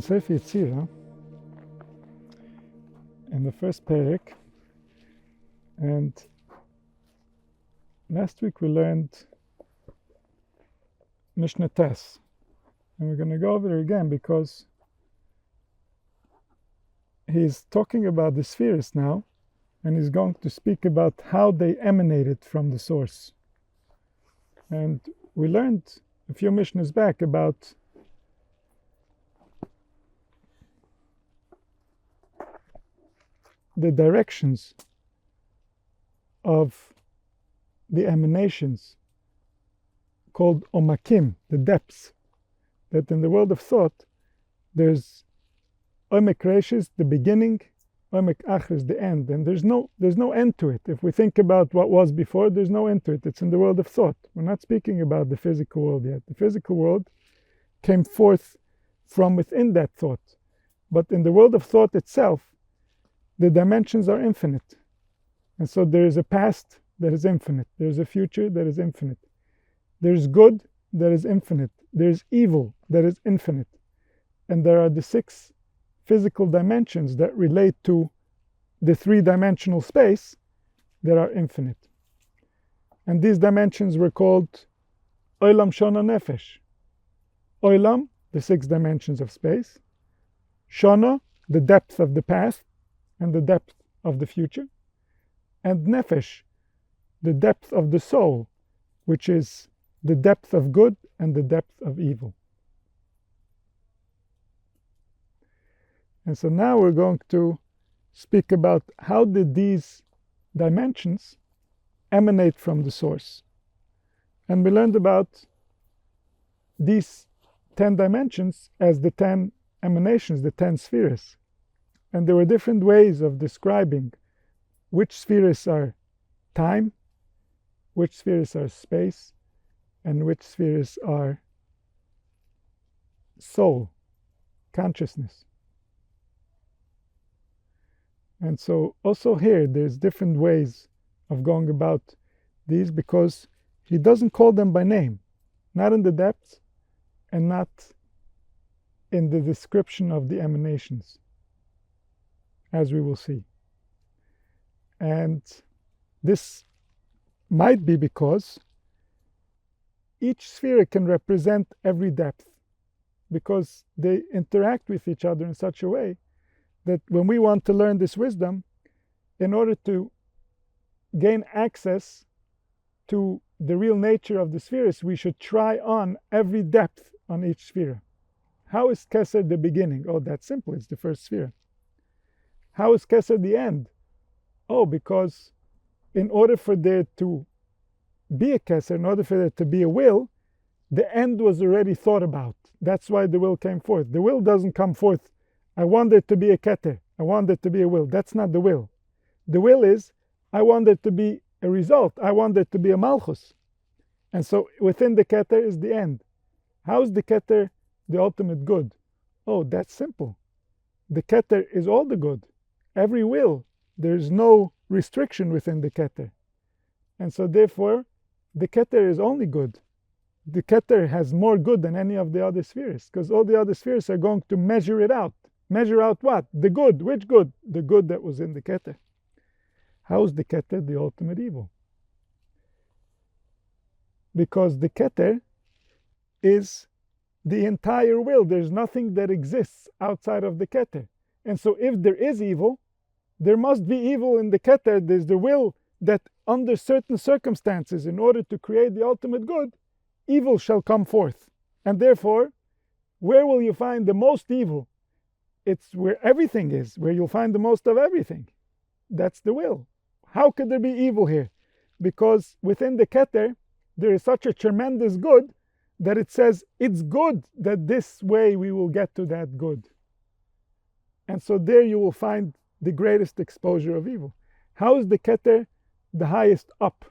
Sefer Yetzira, in the first perek, and last week we learned Mishnah Tes, and we're going to go over it again because he's talking about the spheres now, and he's going to speak about how they emanated from the source. And we learned a few Mishnahs back about the directions of the emanations called omakim, the depths, that in the world of thought there's omek reishis, the beginning, omek achris, the end, and there's no end to it. If we think about what was before, there's no end to it. It's in the world of thought. We're not speaking about the physical world yet. The physical world came forth from within that thought, but in the world of thought itself, the dimensions are infinite. And so there is a past that is infinite. There's a future that is infinite. There's good that is infinite. There's evil that is infinite. And there are the 6 physical dimensions that relate to the 3-dimensional space that are infinite. And these dimensions were called Olam Shona Nefesh. Olam, the 6 dimensions of space. Shona, the depth of the past and the depth of the future. And Nefesh, the depth of the soul, which is the depth of good and the depth of evil. And so now we're going to speak about how did these dimensions emanate from the source. And we learned about these 10 dimensions as the 10 emanations, the 10 spheres. And there were different ways of describing which spheres are time, which spheres are space, and which spheres are soul, consciousness. And so also here there's different ways of going about these because he doesn't call them by name, not in the depths and not in the description of the emanations, as we will see. And this might be because each sphere can represent every depth, because they interact with each other in such a way that when we want to learn this wisdom, in order to gain access to the real nature of the spheres, we should try on every depth on each sphere. How is Keter the beginning? Oh, that's simple, it's the first sphere. How is Keter the end? Oh, because in order for there to be a Keter, in order for there to be a will, the end was already thought about. That's why the will came forth. The will doesn't come forth, I want there to be a Keter, I want there to be a will. That's not the will. The will is, I want there to be a result, I want there to be a malchus. And so within the Keter is the end. How is the Keter the ultimate good? Oh, that's simple. The Keter is all the good. Every will, there's no restriction within the Keter. And so therefore, the Keter is only good. The Keter has more good than any of the other spheres, because all the other spheres are going to measure it out. Measure out what? The good. Which good? The good that was in the Keter. How is the Keter the ultimate evil? Because the Keter is the entire will. There's nothing that exists outside of the Keter. And so if there is evil, there must be evil in the Keter. There's the will that under certain circumstances, in order to create the ultimate good, evil shall come forth. And therefore, where will you find the most evil? It's where everything is, where you'll find the most of everything. That's the will. How could there be evil here? Because within the Keter, there is such a tremendous good that it says it's good that this way we will get to that good. And so there you will find the greatest exposure of evil. How is the Keter the highest up?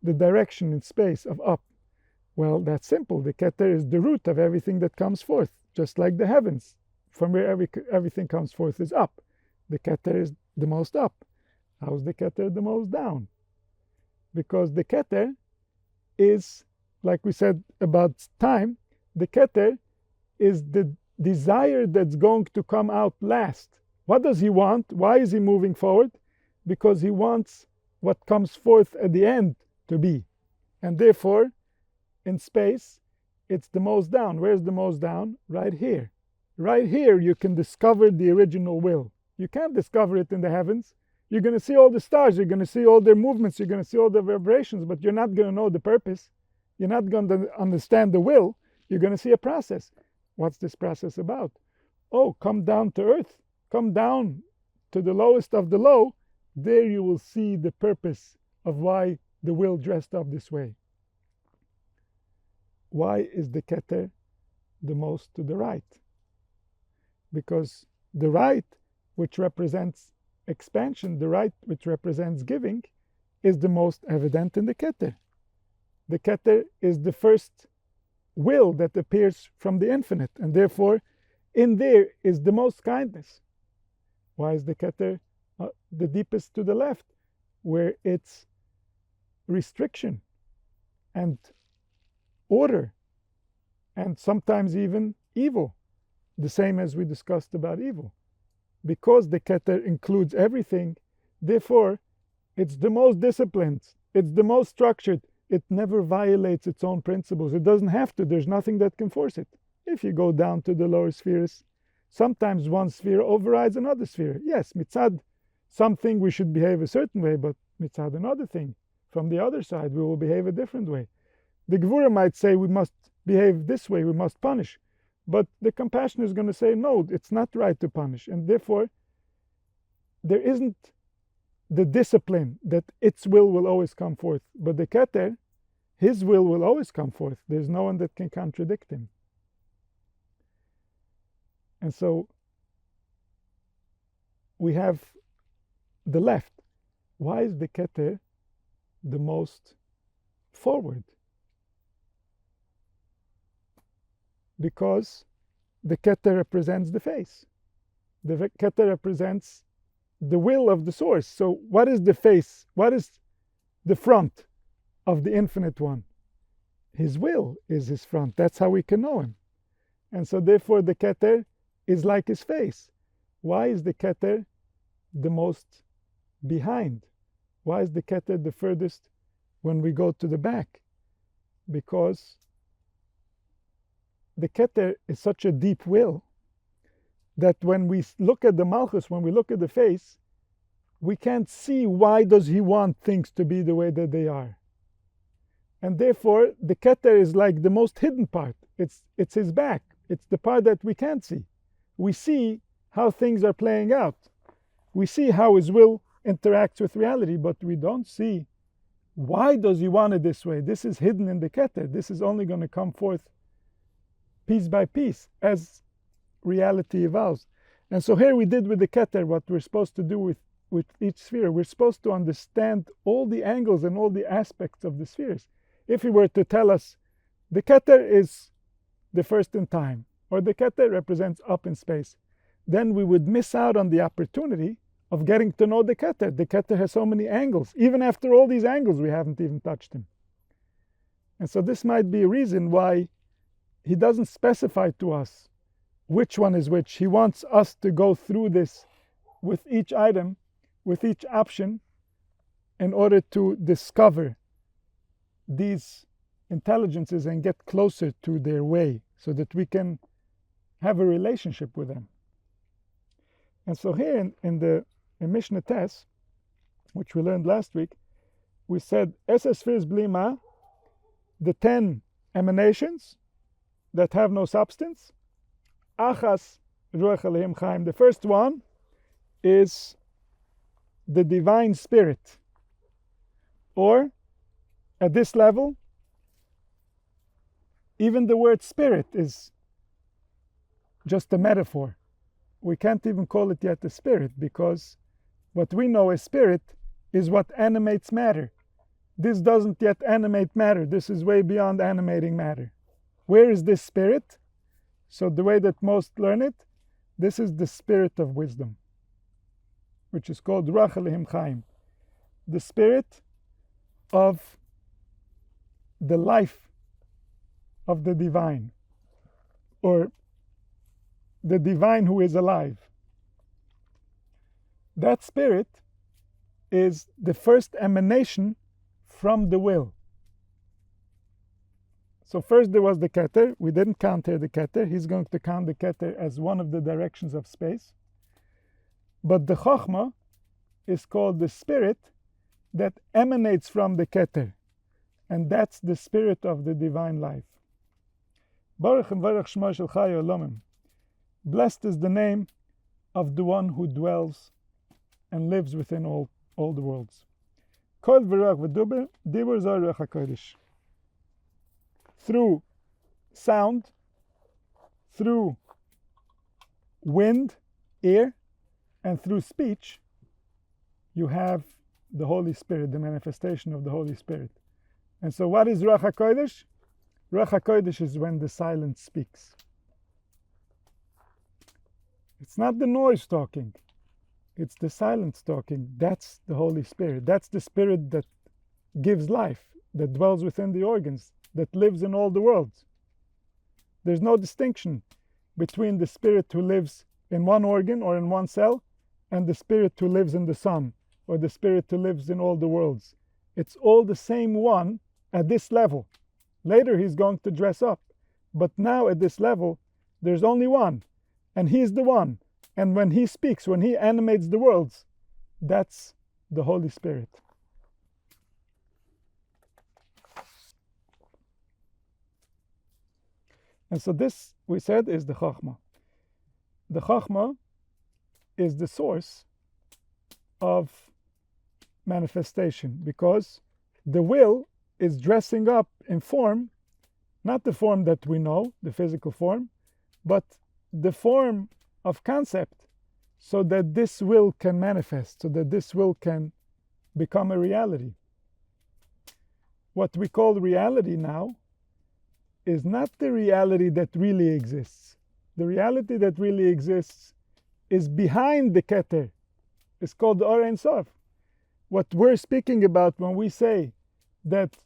The direction in space of up? Well, that's simple. The Keter is the root of everything that comes forth, just like the heavens. From where everything comes forth is up. The Keter is the most up. How is the Keter the most down? Because the Keter is, like we said about time, the Keter is the desire that's going to come out last. What does he want? Why is he moving forward? Because he wants what comes forth at the end to be. And therefore, in space, it's the most down. Where's the most down? Right here. Right here, you can discover the original will. You can't discover it in the heavens. You're going to see all the stars. You're going to see all their movements. You're going to see all the vibrations, but you're not going to know the purpose. You're not going to understand the will. You're going to see a process. What's this process about? Oh, come down to earth. Come down to the lowest of the low. There you will see the purpose of why the will dressed up this way. Why is the Keter the most to the right? Because the right, which represents expansion, the right which represents giving, is the most evident in the Keter. The Keter is the first will that appears from the infinite, and therefore in there is the most kindness. Why is the Keter the deepest to the left, where it's restriction and order and sometimes even evil, the same as we discussed about evil? Because the Keter includes everything, therefore it's the most disciplined, it's the most structured. It never violates its own principles. It doesn't have to. There's nothing that can force it. If you go down to the lower spheres, sometimes one sphere overrides another sphere. Yes, mitzad something we should behave a certain way, but mitzad another thing, from the other side, we will behave a different way. The Gevura might say we must behave this way, we must punish. But the compassion is going to say, no, it's not right to punish. And therefore, there isn't the discipline that its will always come forth. But the Keter, his will always come forth. There's no one that can contradict him. And so we have the left. Why is the Keter the most forward? Because the Keter represents the face. The Keter represents the will of the source. So what is the face? What is the front of the infinite one? His will is his front. That's how we can know him. And so therefore the Keter is like his face. Why is the Keter the most behind? Why is the Keter the furthest when we go to the back? Because the Keter is such a deep will that when we look at the Malchus, when we look at the face, we can't see why does he want things to be the way that they are. And therefore, the Keter is like the most hidden part. It's his back. It's the part that we can't see. We see how things are playing out. We see how his will interacts with reality, but we don't see why does he want it this way. This is hidden in the Keter. This is only going to come forth piece by piece as reality evolves. And so here we did with the Keter what we're supposed to do with each sphere. We're supposed to understand all the angles and all the aspects of the spheres. If he were to tell us the Keter is the first in time, or the Keter represents up in space, then we would miss out on the opportunity of getting to know the Keter. The Keter has so many angles. Even after all these angles, we haven't even touched him. And so this might be a reason why he doesn't specify to us which one is which. He wants us to go through this with each item, with each option, in order to discover these intelligences and get closer to their way so that we can have a relationship with them. And so here in Mishnah Tes, which we learned last week, we said, Eses Spheres Blima, the 10 emanations that have no substance. Achas Ruach Elohim Chaim. The first one is the divine spirit. Or, at this level, even the word spirit is just a metaphor. We can't even call it yet a spirit, because what we know as spirit is what animates matter. This doesn't yet animate matter. This is way beyond animating matter. Where is this spirit? So the way that most learn it, this is the spirit of wisdom, which is called Ruach Elohim Chaim. The spirit of the life of the divine. Or the divine who is alive. That spirit is the first emanation from the will. So first there was the Keter. We didn't count here the Keter. He's going to count the Keter as one of the directions of space. But the Chochmah is called the spirit that emanates from the Keter. And that's the spirit of the divine life. Baruch and Baruch Shema Shel Chai Olamim. Blessed is the name of the one who dwells and lives within all the worlds. Kol v'ruach v'dibur, dibur zeh ruach HaKodesh. Through sound, through wind, air, and through speech, you have the Holy Spirit, the manifestation of the Holy Spirit. And so what is Ruach HaKodesh? Ruach HaKodesh is when the silence speaks. It's not the noise talking. It's the silence talking. That's the Holy Spirit. That's the Spirit that gives life, that dwells within the organs, that lives in all the worlds. There's no distinction between the Spirit who lives in one organ or in one cell and the Spirit who lives in the sun or the Spirit who lives in all the worlds. It's all the same one at this level. Later he's going to dress up. But now at this level, there's only one. And he's the one. And when he speaks, when he animates the worlds, that's the Holy Spirit. And so this, we said, is the Chochmah. The Chochmah is the source of manifestation, because the will is dressing up in form, not the form that we know, the physical form, but the form of concept, so that this will can manifest, so that this will can become a reality. What we call reality now is not the reality that really exists. The reality that really exists is behind the Keter. It's called the Or Ein Sof. What we're speaking about when we say that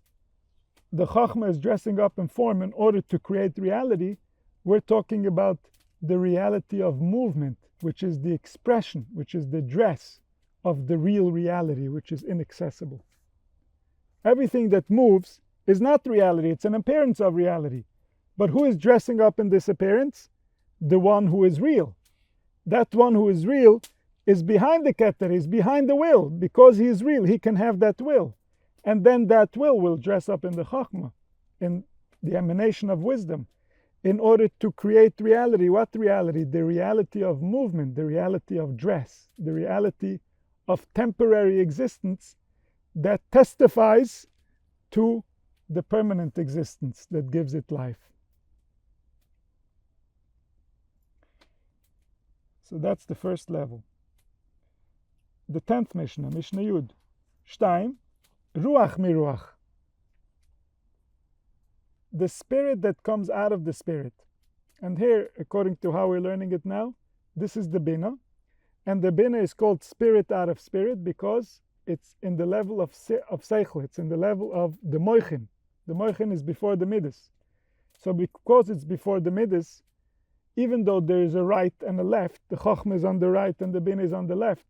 the Chochmah is dressing up in form in order to create reality, we're talking about the reality of movement, which is the expression, which is the dress of the real reality, which is inaccessible. Everything that moves is not reality, it's an appearance of reality. But who is dressing up in this appearance? The one who is real. That one who is real is behind the Keter, is behind the will. Because he is real, he can have that will. And then that will dress up in the Chochmah, in the emanation of wisdom, in order to create reality. What reality? The reality of movement, the reality of dress, the reality of temporary existence that testifies to the permanent existence that gives it life. So that's the first level. The 10th Mishnah, Mishnah Yud. Shtaim, Ruach miruach. The spirit that comes out of the spirit. And here, according to how we're learning it now, this is the Bina. And the Bina is called spirit out of spirit because it's in the level of Seichel. It's in the level of the Moichin. The Moichin is before the Midas. So because it's before the Midas, even though there is a right and a left, the Chochmah is on the right and the Bina is on the left,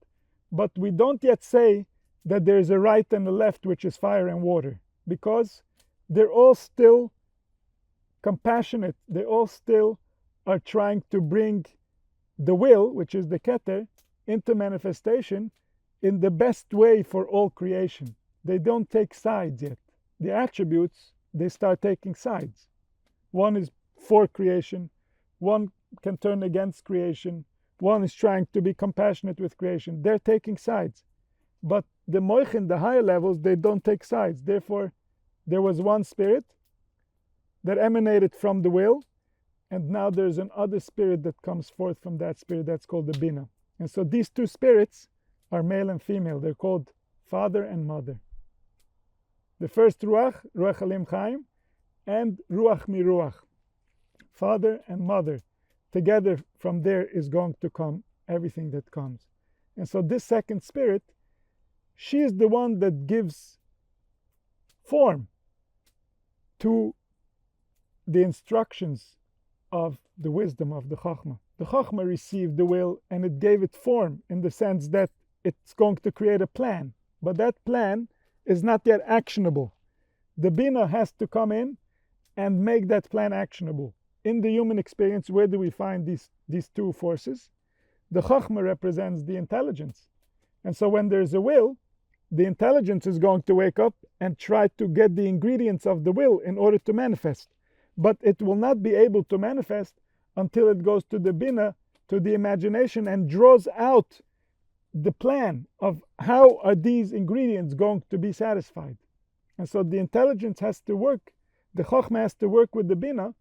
but we don't yet say that there is a right and a left, which is fire and water, because they're all still compassionate. They all still are trying to bring the will, which is the Keter, into manifestation in the best way for all creation. They don't take sides yet. The attributes, they start taking sides. One is for creation, one can turn against creation, one is trying to be compassionate with creation. They're taking sides. But the Moichin, the higher levels, they don't take sides. Therefore, there was one spirit that emanated from the will, and now there's another spirit that comes forth from that spirit that's called the Bina. And so these two spirits are male and female. They're called father and mother. The first Ruach, Ruach Alim Chaim, and Ruach Miruach, father and mother. Together from there is going to come everything that comes. And so this second spirit, she is the one that gives form to the instructions of the wisdom of the Chochmah. The Chochmah received the will and it gave it form in the sense that it's going to create a plan. But that plan is not yet actionable. The Bina has to come in and make that plan actionable. In the human experience, where do we find these two forces? The Chochmah represents the intelligence. And so when there's a will, the intelligence is going to wake up and try to get the ingredients of the will in order to manifest. But it will not be able to manifest until it goes to the Bina, to the imagination, and draws out the plan of how are these ingredients going to be satisfied. And so the intelligence has to work, the Chochmah has to work with the Bina,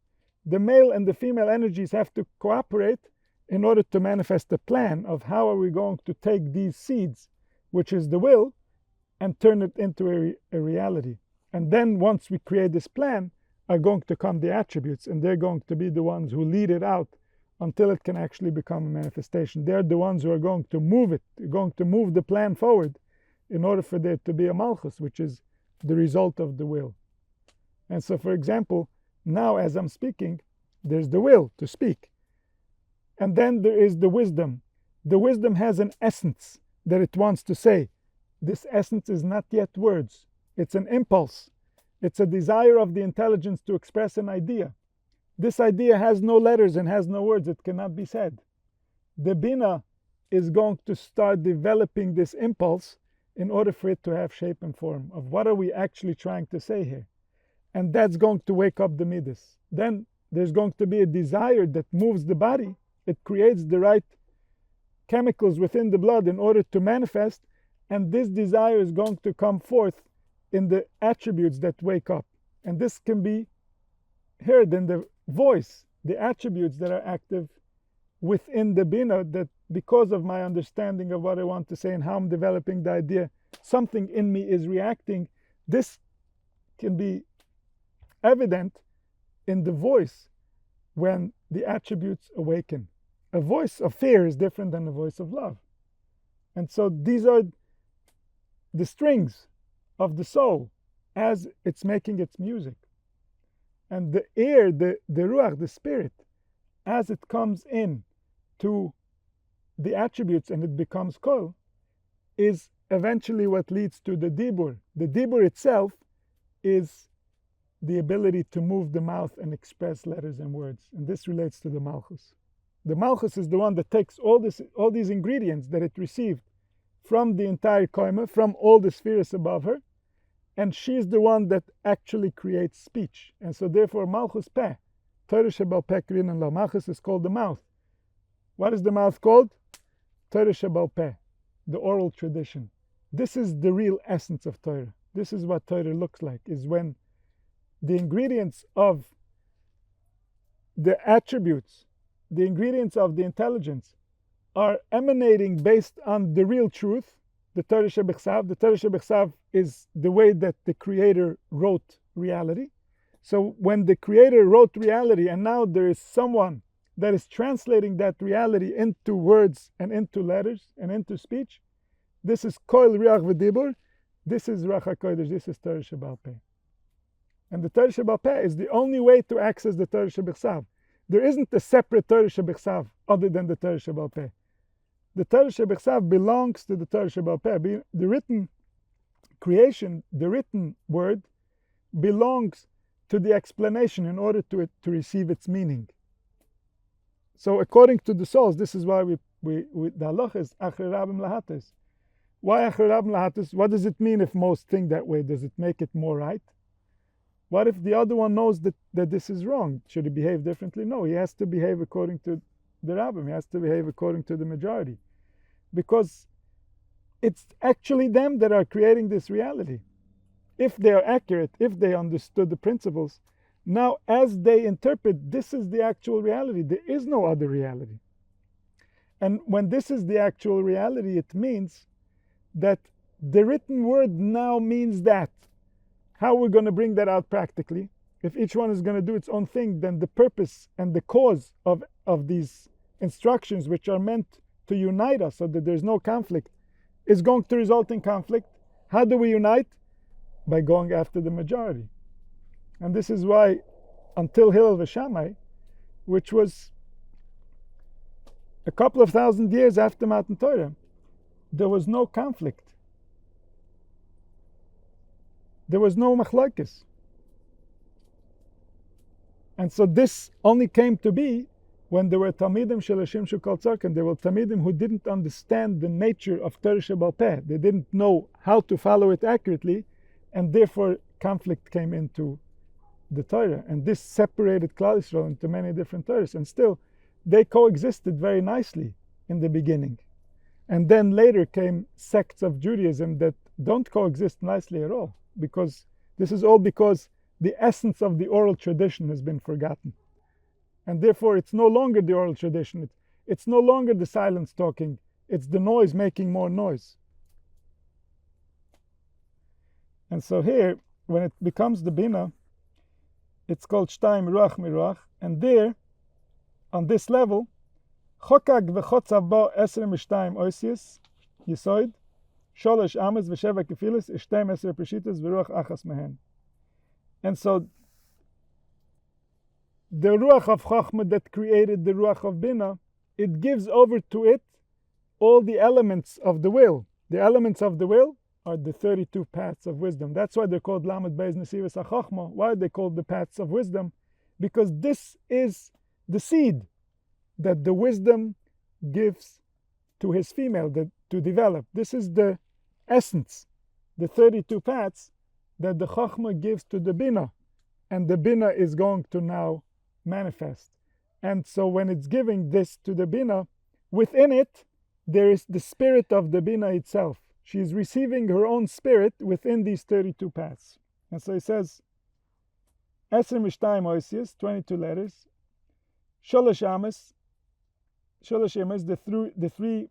the male and the female energies have to cooperate in order to manifest a plan of how are we going to take these seeds, which is the will, and turn it into a reality. And then once we create this plan, are going to come the attributes, and they're going to be the ones who lead it out until it can actually become a manifestation. They're the ones who are going to move it, going to move the plan forward in order for there to be a malchus, which is the result of the will. And so, for example, now as I'm speaking, there's the will to speak. And then there is the wisdom. The wisdom has an essence that it wants to say. This essence is not yet words. It's an impulse. It's a desire of the intelligence to express an idea. This idea has no letters and has no words. It cannot be said. The Bina is going to start developing this impulse in order for it to have shape and form of what are we actually trying to say here. And that's going to wake up the Midas. Then there's going to be a desire that moves the body. It creates the right chemicals within the blood in order to manifest. And this desire is going to come forth in the attributes that wake up. And this can be heard in the voice, the attributes that are active within the Bina, that because of my understanding of what I want to say and how I'm developing the idea, something in me is reacting. This can be evident in the voice when the attributes awaken. A voice of fear is different than a voice of love. And so these are the strings of the soul as it's making its music. And the air, the ruach, the spirit, as it comes in to the attributes and it becomes kol, is eventually what leads to the dibur. The dibur itself is the ability to move the mouth and express letters and words. And this relates to the malchus. The malchus is the one that takes all these ingredients that it received from the entire koima, from all the spheres above her, and she's the one that actually creates speech. And so therefore malchus peh, Torah shebal peh krinan la. Malchus is called the mouth. What is the mouth called? Torah shebal peh, the oral tradition. This is the real essence of Torah. This is what Torah looks like, is when the ingredients of the attributes, the ingredients of the intelligence are emanating based on the real truth, the Torah shebechsav. The Torah shebechsav is the way that the Creator wrote reality. So when the Creator wrote reality and now there is someone that is translating that reality into words and into letters and into speech, this is koil riach v'dibur, this is ruach HaKodesh, this is Torah shebal peh. And the Torah shebal peh is the only way to access the Torah shebechsav. There isn't a separate Torah shebechsav other than the Torah shebal peh. The Torah shebechsav belongs to the Torah shebal peh. The written creation, the written word, belongs to the explanation in order to receive its meaning. So according to the souls, this is why the halacha is achre rabim lahates. Why achre rabim lahates? What does it mean if most think that way? Does it make it more right? What if the other one knows that this is wrong? Should he behave differently? No, he has to behave according to the rabbim. He has to behave according to the majority. Because it's actually them that are creating this reality. If they are accurate, if they understood the principles, now as they interpret, this is the actual reality. There is no other reality. And when this is the actual reality, it means that the written word now means that. How we're going to bring that out practically? If each one is going to do its own thing, then the purpose and the cause of these instructions, which are meant to unite us so that there's no conflict, is going to result in conflict. How do we unite? By going after the majority. And this is why, until Hillel v'Shammai, which was a couple of thousand years after Matan Torah, there was no conflict. There was no machlokes. And so this only came to be when there were Talmidim Shalashim Shukal Tzarkan. There were Talmidim who didn't understand the nature of Torah Shebal Peh. They didn't know how to follow it accurately, and therefore conflict came into the Torah. And this separated Klal Yisrael into many different Torahs. And still, they coexisted very nicely in the beginning. And then later came sects of Judaism that don't coexist nicely at all, because this is all because the essence of the oral tradition has been forgotten. And therefore it's no longer the oral tradition, it's no longer the silence talking, it's the noise making more noise. And so here, when it becomes the Bina, it's called Shtaim Ruach Miruach, and there, on this level, Chokag v'chotzav bo 22 oisius, Yisoid, Sholosh Ames v'sheva kefilis, 12 peshitas v'ruach achas mehen. And so, the Ruach of Chachma that created the Ruach of Bina, it gives over to it all the elements of the will. The elements of the will are the 32 paths of wisdom. That's why they're called Lamed Beis Nesivos HaChachma. Why are they called the paths of wisdom? Because this is the seed that the wisdom gives to his female to develop. This is the essence, the 32 paths that the Chachma gives to the Bina. And the Bina is going to now manifest. And so when it's giving this to the Bina, within it, there is the spirit of the Bina itself. She is receiving her own spirit within these 32 paths. And so it says, 22 oisius, 22 letters, Sholosh Ames, the three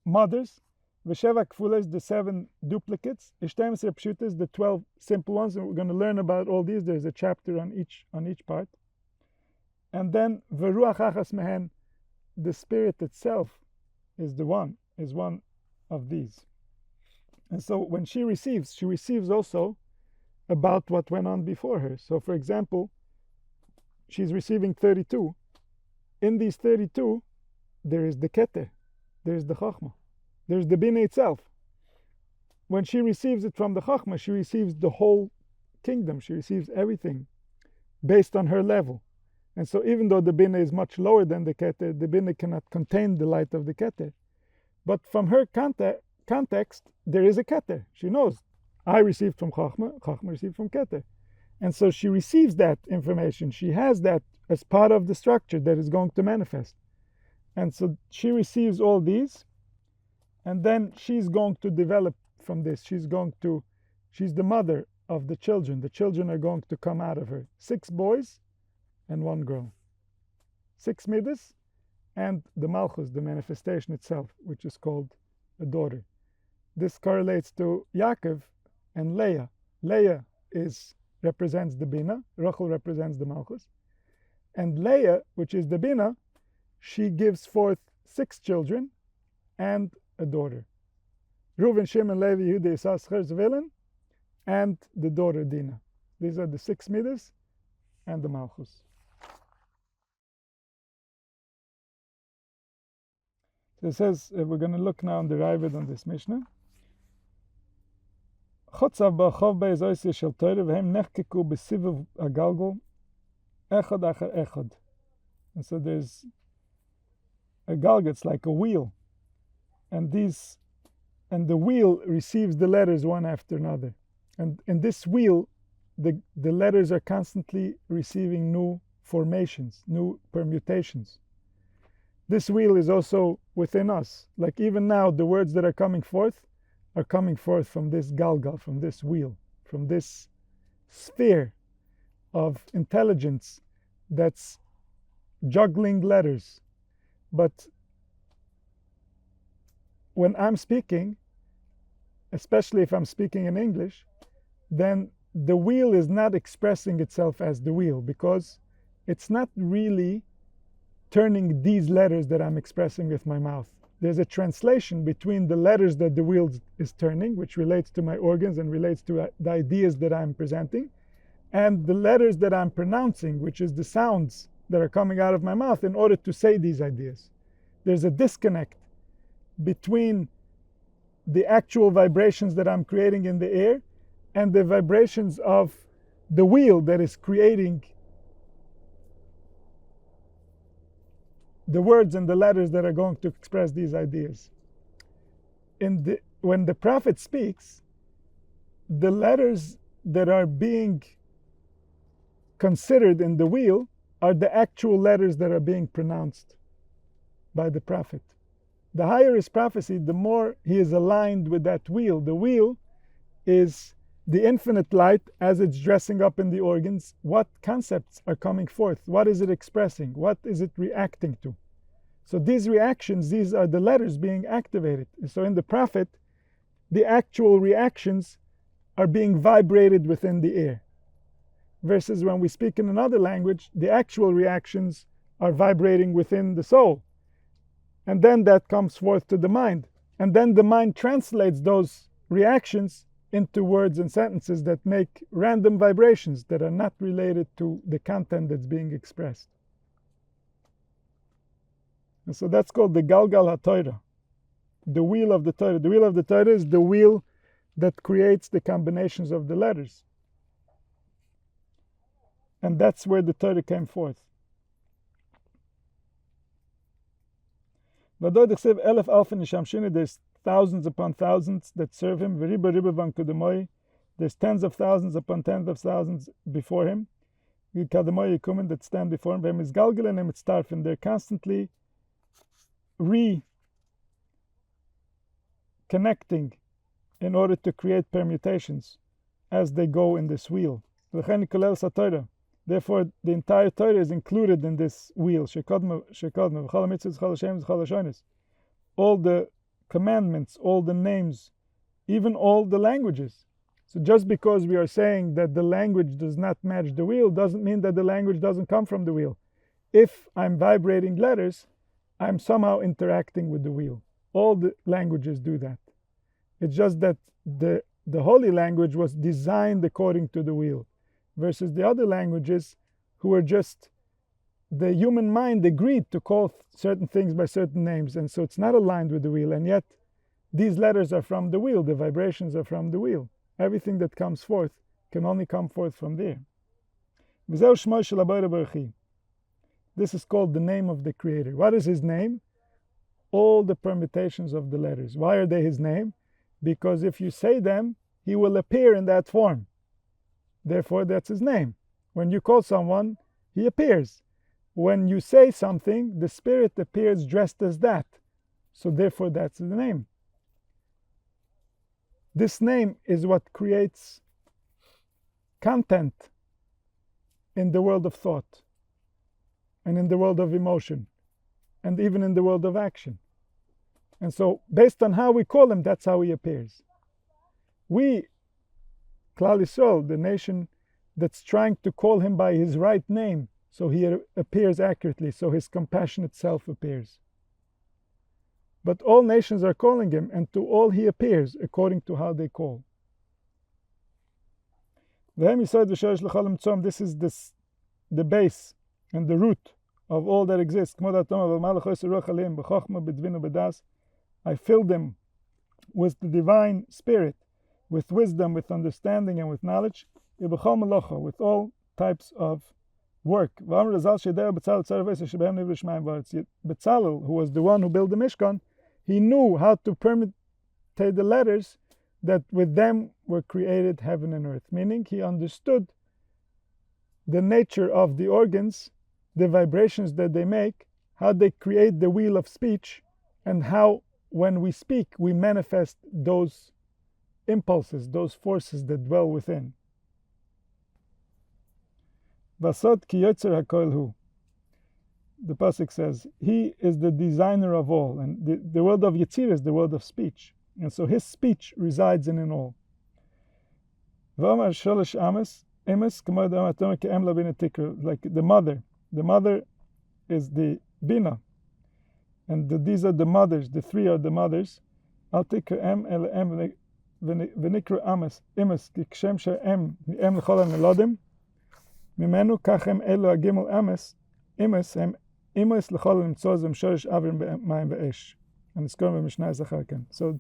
mothers, V'sheva Kfules, the 7 duplicates, 12 pshutas, the 12 simple ones, and we're going to learn about all these. There's a chapter on each part. And then V'ruach achas mehen, the spirit itself is one of these. And so when she receives also about what went on before her. So for example, she's receiving 32. In these 32, there is the Keter, there is the Chachma, there's the Bina itself. When she receives it from the Chachma, she receives the whole kingdom, she receives everything based on her level. And so even though the Bina is much lower than the Keter, the Bina cannot contain the light of the Keter. But from her context, there is a Keter. She knows, I received from Chachma, Chachma received from Keter. And so she receives that information. She has that as part of the structure that is going to manifest. And so she receives all these, and then she's going to develop from this. She's the mother of the children. The children are going to come out of her. 6 boys and 1 girl. 6 midas, and the Malchus, the manifestation itself, which is called a daughter. This correlates to Yakov and Leah. Leah represents the Bina, Rachel represents the Malchus. And Leah, which is the Bina, she gives forth 6 children and a daughter. Reuven, Shimon, Levi, Yehuda, Issachar, Zevulun, and the daughter Dinah. These are the 6 midas and the Malchus. So it says, we're going to look now on the Ravid on this Mishnah. Chotzav ba'achov be'ezoysi shel Torah v'hem nechkeku b'sivuv agalgol echad achar echad. And so there's a galgal, it's like a wheel. And the wheel receives the letters one after another. And in this wheel, the letters are constantly receiving new formations, new permutations. This wheel is also within us. Like even now, the words that are coming forth from this galgal, from this wheel, from this sphere of intelligence that's juggling letters. But when I'm speaking, especially if I'm speaking in English, then the wheel is not expressing itself as the wheel, because it's not really turning these letters that I'm expressing with my mouth. There's a translation between the letters that the wheel is turning, which relates to my organs and relates to the ideas that I'm presenting, and the letters that I'm pronouncing, which is the sounds that are coming out of my mouth in order to say these ideas. there's a disconnect between the actual vibrations that I'm creating in the air and the vibrations of the wheel that is creating the words and the letters that are going to express these ideas. When the prophet speaks, the letters that are being considered in the wheel are the actual letters that are being pronounced by the prophet. The higher his prophecy, the more he is aligned with that wheel. The wheel is the infinite light as it's dressing up in the organs. What concepts are coming forth? What is it expressing? What is it reacting to? So these reactions, these are the letters being activated. So in the prophet, the actual reactions are being vibrated within the air. Versus when we speak in another language, the actual reactions are vibrating within the soul. And then that comes forth to the mind. And then the mind translates those reactions into words and sentences that make random vibrations that are not related to the content that's being expressed. And so that's called the Galgal HaTorah, the wheel of the Torah. The wheel of the Torah is the wheel that creates the combinations of the letters. And that's where the Torah came forth. There's thousands upon thousands that serve him. There's tens of thousands upon tens of thousands before him. That stand before him. And they're constantly reconnecting in order to create permutations as they go in this wheel. Therefore, the entire Torah is included in this wheel. All the commandments, all the names, even all the languages. So just because we are saying that the language does not match the wheel doesn't mean that the language doesn't come from the wheel. If I'm vibrating letters, I'm somehow interacting with the wheel. All the languages do that. It's just that the holy language was designed according to the wheel, versus the other languages who are just, the human mind agreed to call certain things by certain names, and so it's not aligned with the wheel, and yet these letters are from the wheel, the vibrations are from the wheel. Everything that comes forth can only come forth from there. This is called the name of the Creator. What is his name? All the permutations of the letters. Why are they his name? Because if you say them, he will appear in that form. Therefore, that's his name. When you call someone, he appears. When you say something, the spirit appears dressed as that. So therefore, that's the name. This name is what creates content in the world of thought, and in the world of emotion, and even in the world of action. And so, based on how we call him, that's how he appears. We, Klal Yisrael, the nation that's trying to call him by his right name, so he appears accurately, so his compassionate self appears. But all nations are calling him, and to all he appears according to how they call. This is the base and the root of all that exists. I fill them with the divine spirit, with wisdom, with understanding, and with knowledge, with all types of work. Betzalel, who was the one who built the Mishkan, he knew how to permutate the letters that with them were created heaven and earth. Meaning, he understood the nature of the organs, the vibrations that they make, how they create the wheel of speech, and how, when we speak, we manifest those impulses, those forces that dwell within. Vasod ki yotzer hakoil hu. The pasuk says, he is the designer of all, and the world of Yetzira is the world of speech, and so his speech resides in all. V'amar sholosh ames emes k'mod amatom ke'em labina tikra, like the mother is the bina, and these are the mothers, the three are the mothers. Al tikra em el em v'nikra ames emes k'kshem she'em l'chol ha'melodim mimenu kachem elu ha'gimel ames emes hem Imois l'chol l'mtzoz v'mshorish avrim b'mayim v'esh. And it's going to be Mishnah Zacharkan. So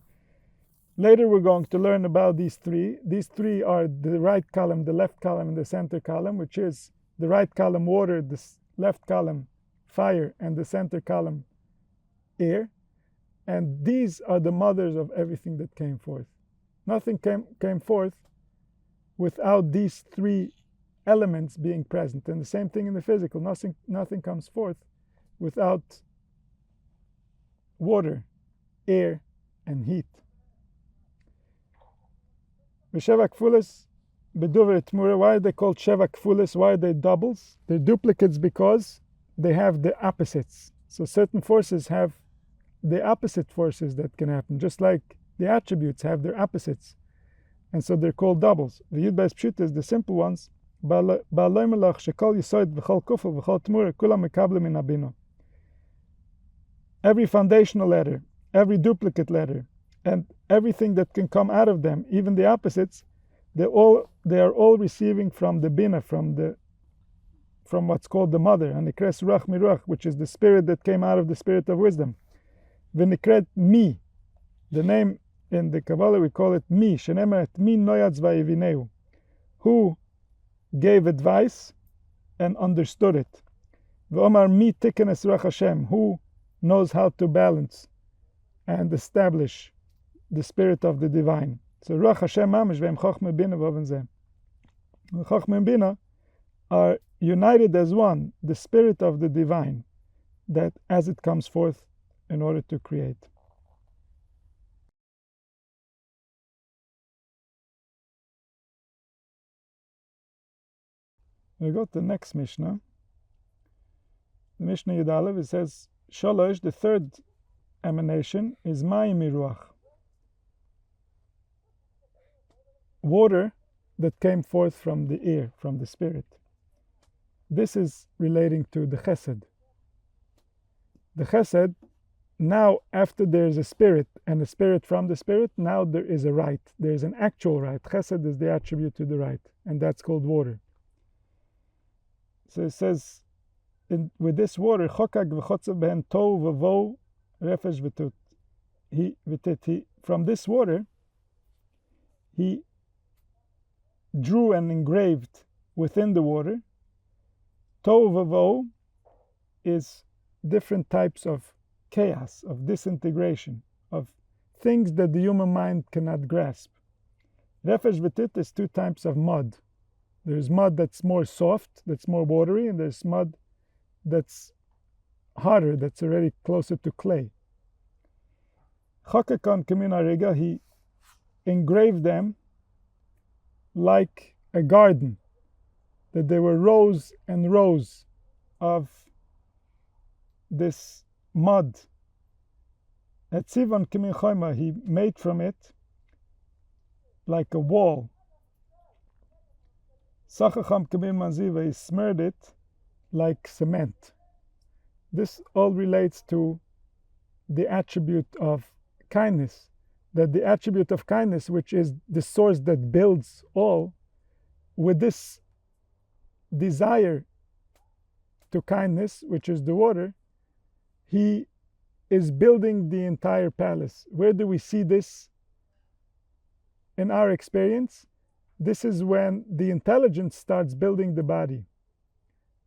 later we're going to learn about these three. These three are the right column, the left column, and the center column, which is the right column water, the left column fire, and the center column air. And these are the mothers of everything that came forth. Nothing came forth without these three elements being present. And the same thing in the physical. Nothing comes forth without water, air, and heat. Sheva kfulis beduver tmura. Why are they called sheva kfulis? Why are they doubles? They're duplicates because they have the opposites. So certain forces have the opposite forces that can happen, just like the attributes have their opposites. And so they're called doubles. The JUDAISM Pshuta is the simple ones. Every foundational letter, every duplicate letter, and everything that can come out of them, even the opposites, they are all receiving from the bina, from what's called the mother, and nikres ruach miruach, which is the spirit that came out of the spirit of wisdom. V'nikret mi, the name in the Kabbalah we call it mi, shenemeret mi noyatz vayivineu, who gave advice and understood it. V'omar mi tikenes ruach Hashem, who knows how to balance and establish the spirit of the divine. So ruach Hashem mamish ve'em chochmeh bina v'oven zeh. Chochmeh and bina are united as one, the spirit of the divine, that as it comes forth in order to create. We go to the next Mishnah. The Mishnah Yud Aleph, it says, Sholosh, the third emanation, is Mayim Miruach. Water that came forth from the ear, from the spirit. This is relating to the chesed. The chesed, now after there is a spirit and a spirit from the spirit, now there is a right. There is an actual right. Chesed is the attribute to the right, and that's called water. So it says, with this water, chokag v'chotzav behen tohu v'vo refesh v'tit. From this water, he drew and engraved within the water. Tohu v'vo is different types of chaos, of disintegration, of things that the human mind cannot grasp. Refesh v'tit is two types of mud. There's mud that's more soft, that's more watery, and there's mud that's harder, that's already closer to clay. Chakakon Kamina Rega, he engraved them like a garden, that there were rows and rows of this mud. At Sivan Kamin Chayma, he made from it like a wall. Sachacham Kamin Manziva, he smeared it like cement. This all relates to the attribute of kindness, that the attribute of kindness, which is the source that builds all, with this desire to kindness, which is the water, he is building the entire palace. Where do we see this in our experience? This is when the intelligence starts building the body.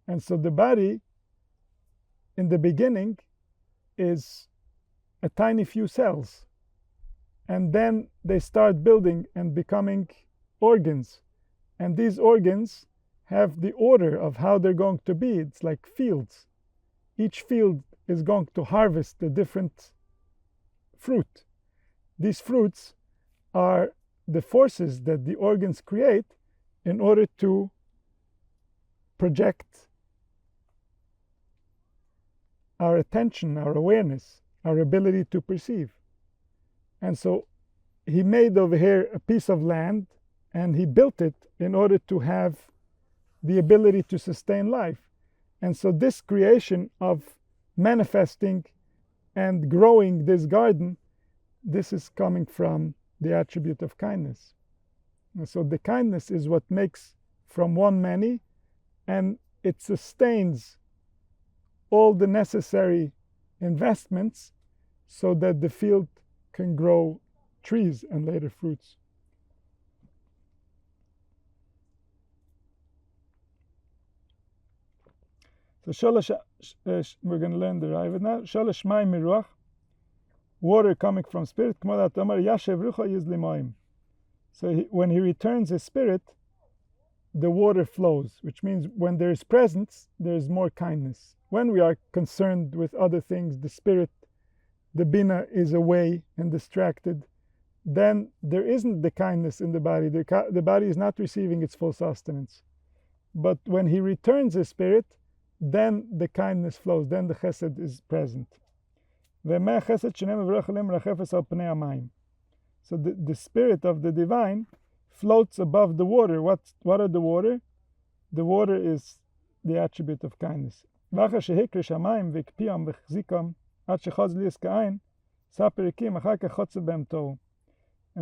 And so the body, in the beginning, is a tiny few cells. And then they start building and becoming organs. And these organs have the order of how they're going to be. It's like fields. Each field is going to harvest a different fruit. These fruits are the forces that the organs create in order to project our attention, our awareness, our ability to perceive. And so he made over here a piece of land, and he built it in order to have the ability to sustain life. And so this creation of manifesting and growing this garden, this is coming from the attribute of kindness. And so the kindness is what makes from one many, and it sustains all the necessary investments so that the field can grow trees and later fruits. So we're going to learn the Ravid now. Sholosh mayim miruach, water coming from spirit. So when he returns his spirit, the water flows, which means when there is presence, there is more kindness. When we are concerned with other things, the spirit, the bina is away and distracted, then there isn't the kindness in the body. The body is not receiving its full sustenance. But when he returns his spirit, then the kindness flows, then the chesed is present. So the spirit of the divine floats above the water. What are the water? The water is the attribute of kindness. And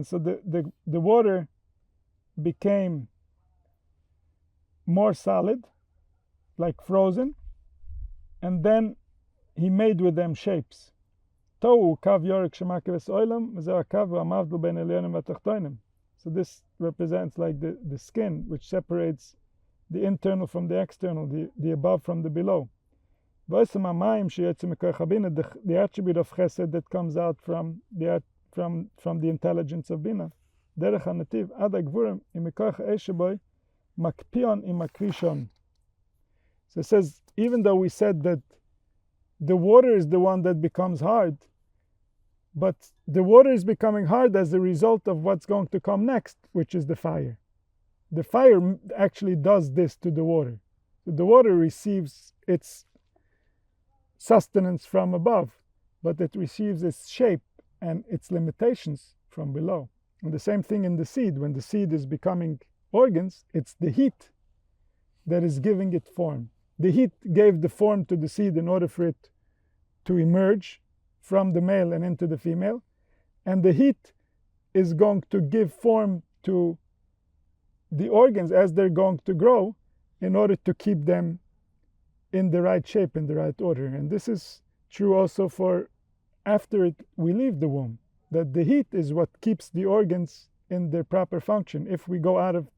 so the water became more solid, like frozen, and then he made with them shapes. So this represents like the skin, which separates the internal from the external, the above from the below. The attribute of chesed that comes out from the intelligence of bina. So it says, even though we said that the water is the one that becomes hard, but the water is becoming hard as a result of what's going to come next, which is the fire. The fire actually does this to the water. The water receives its sustenance from above, but it receives its shape and its limitations from below. And the same thing in the seed. When the seed is becoming organs, it's the heat that is giving it form. The heat gave the form to the seed in order for it to emerge from the male and into the female, and the heat is going to give form to the organs as they're going to grow in order to keep them in the right shape, in the right order. And this is true also for after we leave the womb, that the heat is what keeps the organs in their proper function. If we go out of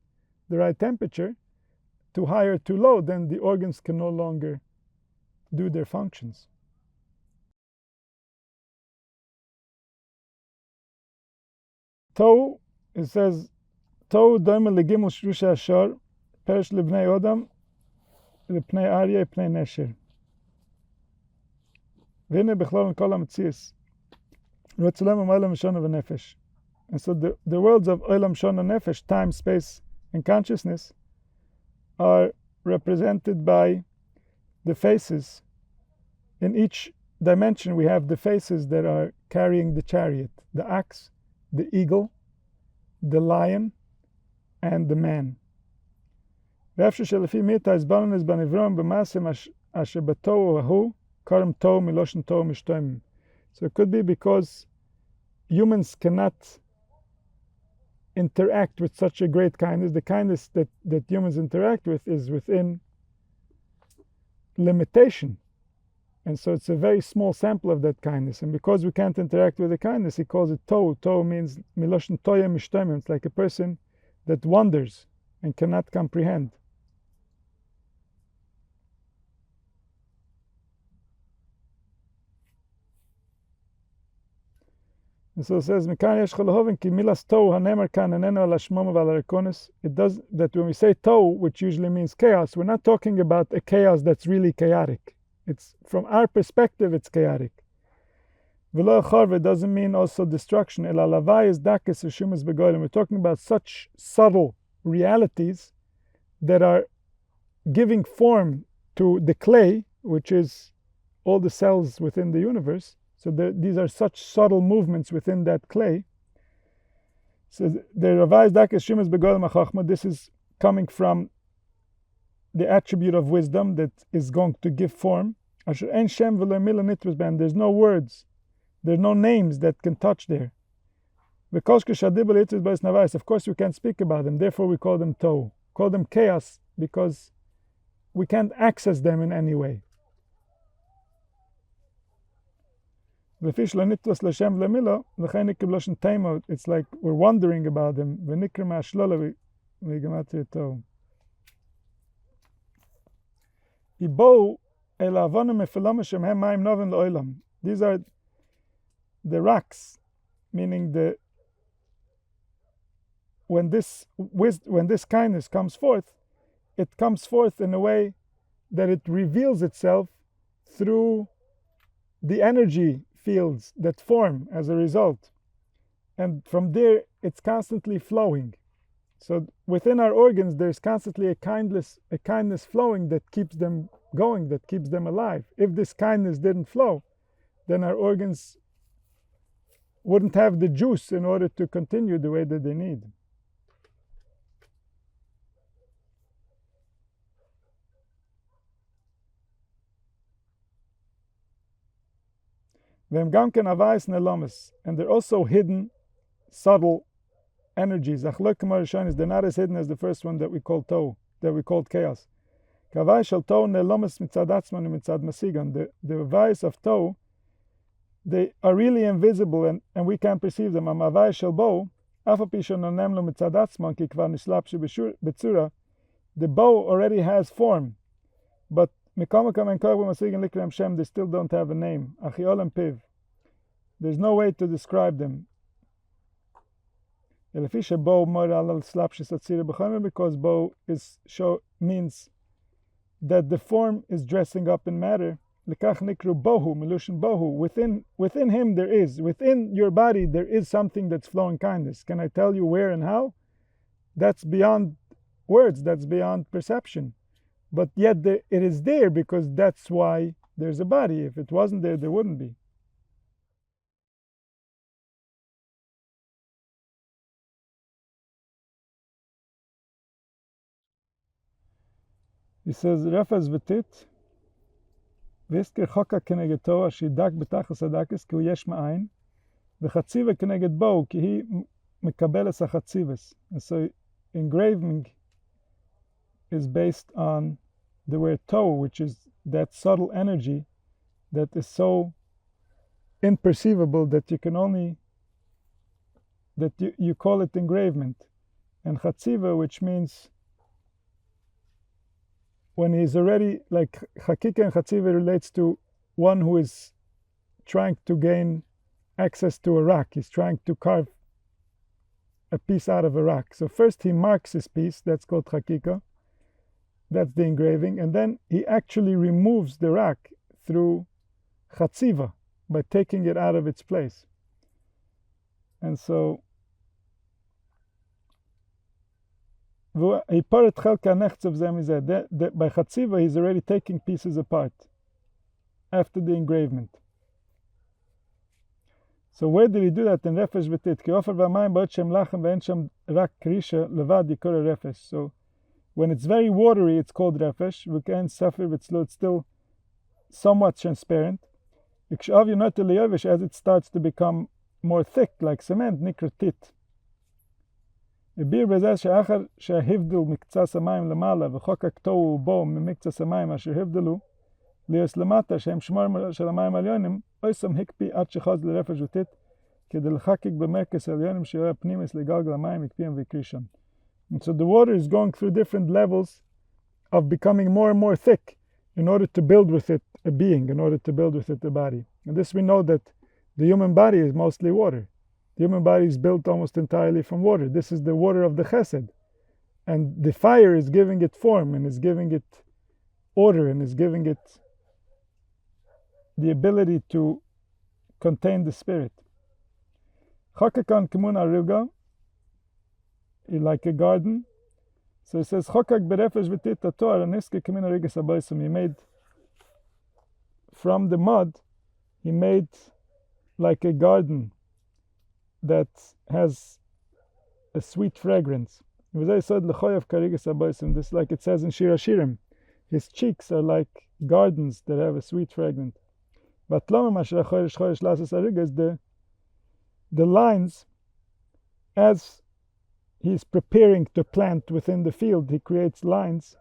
the right temperature, too high or too low, then the organs can no longer do their functions. Tohu, it says, Tohu doime legimel shusha ashar, perish lebnei odam, lepnei arya, lepnei nesher. V'hine bechlal kol hametzias, v'tzelem u'maylam v'shona v'nefesh. And so the worlds of olam, shona, nefesh, time, space, and consciousness, are represented by the faces. In each dimension we have the faces that are carrying the chariot, the ox, the eagle, the lion, and the man. So it could be because humans cannot interact with such a great kindness. The kindness that humans interact with is within limitation. And so it's a very small sample of that kindness. And because we can't interact with the kindness, he calls it tohu. Tohu means miloshen toya mishtomim. It's like a person that wanders and cannot comprehend. And so it says, it does that when we say tohu, which usually means chaos, we're not talking about a chaos that's really chaotic. It's from our perspective, it's chaotic. It doesn't mean also destruction. We're talking about such subtle realities that are giving form to the clay, which is all the cells within the universe. So these are such subtle movements within that clay. So the revised dakis shumas begolim hachachma. This is coming from the attribute of wisdom that is going to give form. There's no words, there's no names that can touch there. Of course we can't speak about them, therefore we call them tohu. Call them chaos because we can't access them in any way. It's like we're wondering about him. These are the rocks, meaning when this kindness comes forth, it comes forth in a way that it reveals itself through the energy fields that form as a result. And from there, it's constantly flowing. So within our organs, there's constantly a kindness flowing that keeps them going, that keeps them alive. If this kindness didn't flow, then our organs wouldn't have the juice in order to continue the way that they need. And they're also hidden, subtle energies. They're not as hidden as the first one that we called Tohu, that we called chaos. The vice of Tohu, they are really invisible and we can't perceive them. The bow already has form, but they still don't have a name. There's no way to describe them. Because bow means that the form is dressing up in matter. Within him there is, within your body there is something that's flowing kindness. Can I tell you where and how? That's beyond words, that's beyond perception. But yet it is there because that's why there's a body. If it wasn't there, there wouldn't be. He says, Refes v'tit, v'izker choka keneged toa, shidak b'tachas adakis, ki hu yesh ma'ayin, v'chatziva keneged bo, ki hi mekabeles hachatzives. And so engraving is based on the word toe, which is that subtle energy that is so imperceivable that you can only, that you call it engravement. And chatziva, which means when he's already, like Hakika and Chatziva relates to one who is trying to gain access to a rock. He's trying to carve a piece out of a rock. So first he marks his piece, that's called Hakika. That's the engraving. And then he actually removes the rock through Chatziva, by taking it out of its place. And so by Chatziva, he's already taking pieces apart after the engravement. So where did he do that? In Refesh V'tit. So when it's very watery, it's called Refesh. It's still somewhat transparent. As it starts to become more thick, like cement, nikra tit. שההבדל מקצת המים למעלה וחוקק תוהו בו ממקצת המים אשר הבדלו ליוס למטה שהם שמור של המים העליונים אויסם הקפיא עד שחוז לרפש ותית כדי לחקק במרכז העליונים שיהיה הפנימס לגלגל המים הקפיאים ויקרישם. And so the water is going through different levels of becoming more and more thick in order to build with it a being, in order to build with it a body. And this we know that the human body is mostly water. The human body is built almost entirely from water. This is the water of the chesed. And the fire is giving it form and is giving it order and is giving it the ability to contain the spirit. Chokakan kimun aruga, like a garden. So it says, Chokak berefesh v'tit tator aniske kimun arigas abayisum. He made, from the mud, he made like a garden that has a sweet fragrance. This, like it says in Shir Hashirim, his cheeks are like gardens that have a sweet fragrance. But the lines, as he's preparing to plant within the field, he creates lines.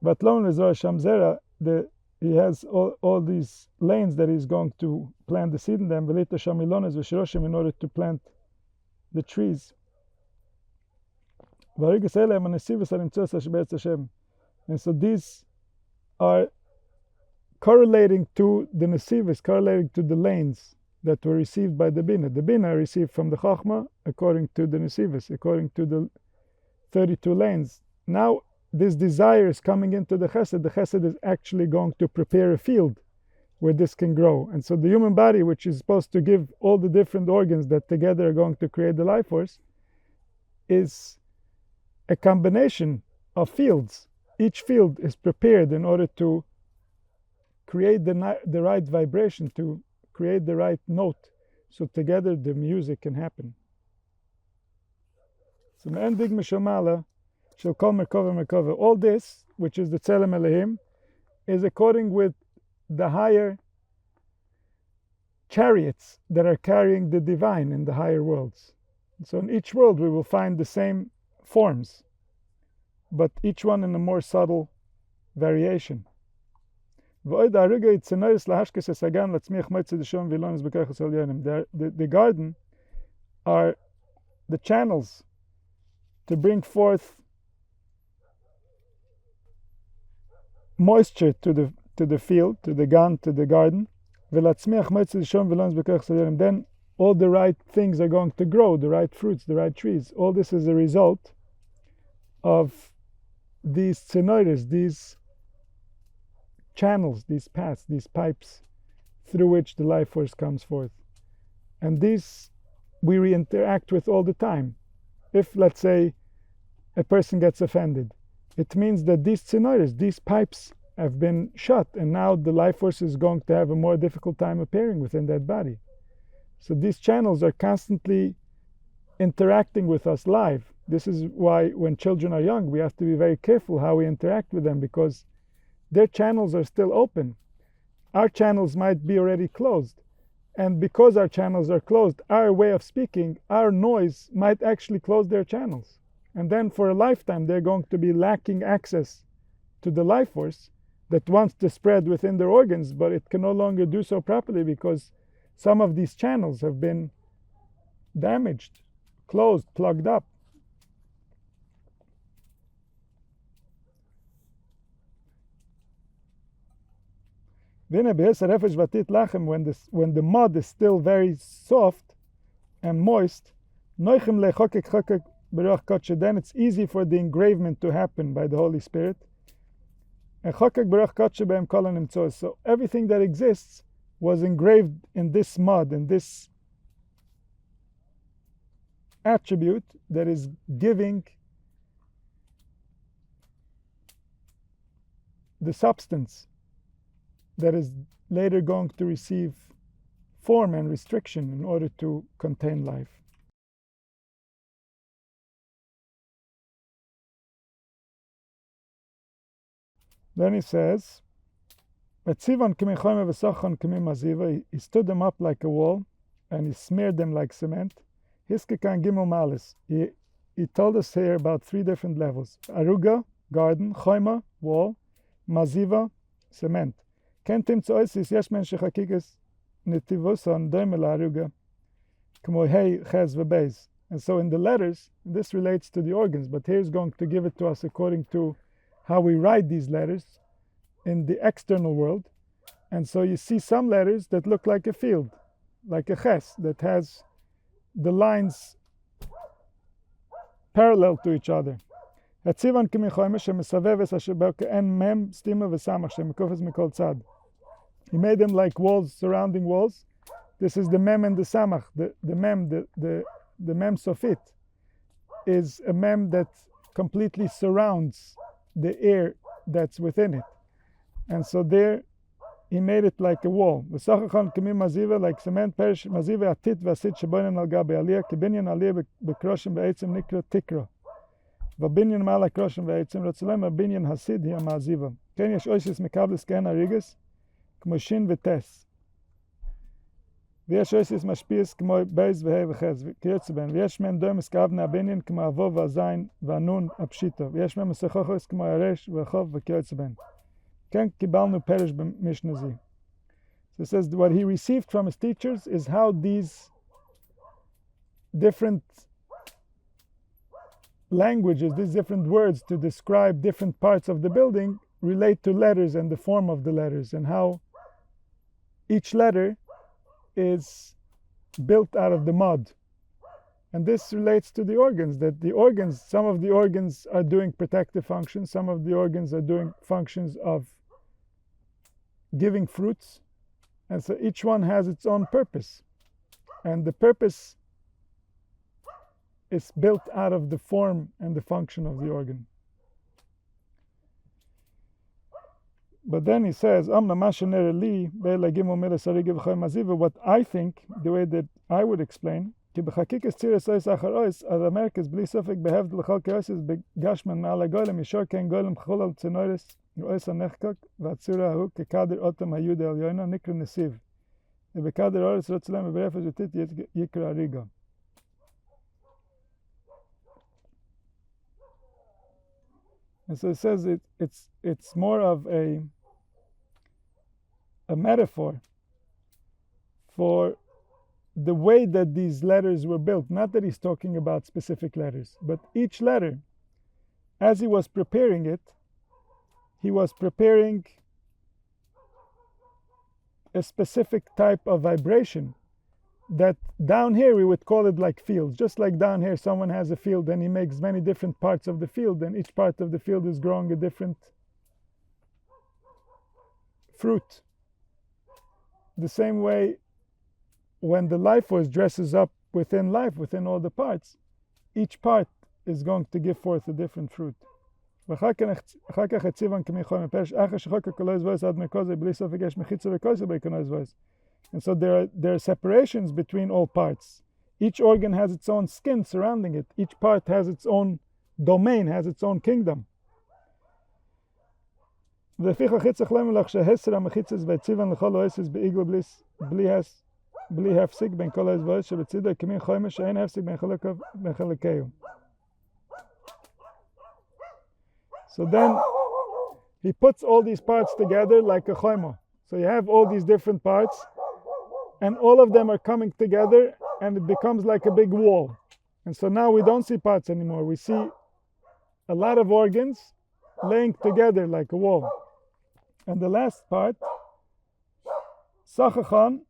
But the he has all these lanes that he's going to plant the seed in them, in order to plant the trees. And so these are correlating to the nesivos, correlating to the lanes that were received by the bina. The bina received from the chachma according to the nesivos, according to the 32 lanes. Now this desire is coming into the chesed. The chesed is actually going to prepare a field where this can grow. And so the human body, which is supposed to give all the different organs that together are going to create the life force, is a combination of fields. Each field is prepared in order to create the right vibration, to create the right note, so together the music can happen. So me'endig mishamala shall call merkava. All this, which is the tzelem Elohim, is according with the higher chariots that are carrying the divine in the higher worlds. So in each world we will find the same forms, but each one in a more subtle variation. The garden are the channels to bring forth moisture to the field, to the garden. Then all the right things are going to grow, the right fruits, the right trees. All this is a result of these tzenoides, these channels, these paths, these pipes through which the life force comes forth. And these we interact with all the time. If, let's say, a person gets offended, it means that these tzenoides, these pipes, have been shut, and now the life force is going to have a more difficult time appearing within that body. So these channels are constantly interacting with us live. This is why when children are young, we have to be very careful how we interact with them, because their channels are still open. Our channels might be already closed. And because our channels are closed, our way of speaking, our noise might actually close their channels. And then for a lifetime, they're going to be lacking access to the life force that wants to spread within their organs, but it can no longer do so properly because some of these channels have been damaged, closed, plugged up. When the mud is still very soft and moist, then it's easy for the engraving to happen by the Holy Spirit. So everything that exists was engraved in this mud, in this attribute that is giving the substance that is later going to receive form and restriction in order to contain life. Then he says, he stood them up like a wall, and he smeared them like cement. He told us here about 3 different levels. Aruga, garden, choima, wall, maziva, cement. And so in the letters, this relates to the organs, but here's going to give it to us according to how we write these letters in the external world. And so you see some letters that look like a field, like a ches, that has the lines parallel to each other. He made them like walls, surrounding walls. This is the mem and the samach. The mem, the mem sofit, is a mem that completely surrounds the air that's within it. And so there, he made it like a wall. Like cement, perish maziva atit vasit sheboinen al gabe aliyah kibinyan aliyah bekroshim ve'etzim nikra tikra. V'binyan ma'ala kroshim ve'etzim rotzulem v'binyan hasid hi amaziva. Ken yesh oisis mekablis ken arigas כמו שין וטס. ויש אויסיס משפיעס כמו בייס והי וחז, כיוצא בהם. ויש מהם דומס כאבנה הבינין כמו אבו והזין והנון הפשיטו. ויש מהם מסכוכוס כמו הרש והחוב וכיוצא בהם. כן קיבלנו פרש במשנה זו. So it says what he received from his teachers is how these different languages, these different words to describe different parts of the building relate to letters and the form of the letters, and how each letter is built out of the mud. And this relates to the organs, that the organs, some of the organs are doing protective functions, some of the organs are doing functions of giving fruits, and so each one has its own purpose. And the purpose is built out of the form and the function of the organ. But then he says, what I think, the way that I would explain, and so it says it's more of a metaphor for the way that these letters were built. Not that he's talking about specific letters, but each letter, as he was preparing it, he was preparing a specific type of vibration that down here we would call it like fields. Just like down here someone has a field and he makes many different parts of the field, and each part of the field is growing a different fruit. The same way, when the life force dresses up within life, within all the parts, each part is going to give forth a different fruit. And so there are separations between all parts. Each organ has its own skin surrounding it. Each part has its own domain, has its own kingdom. And so then he puts all these parts together like a choimo. So you have all these different parts, and all of them are coming together, and it becomes like a big wall. And so now we don't see parts anymore. We see a lot of organs laying together like a wall. And the last part, Sachachan,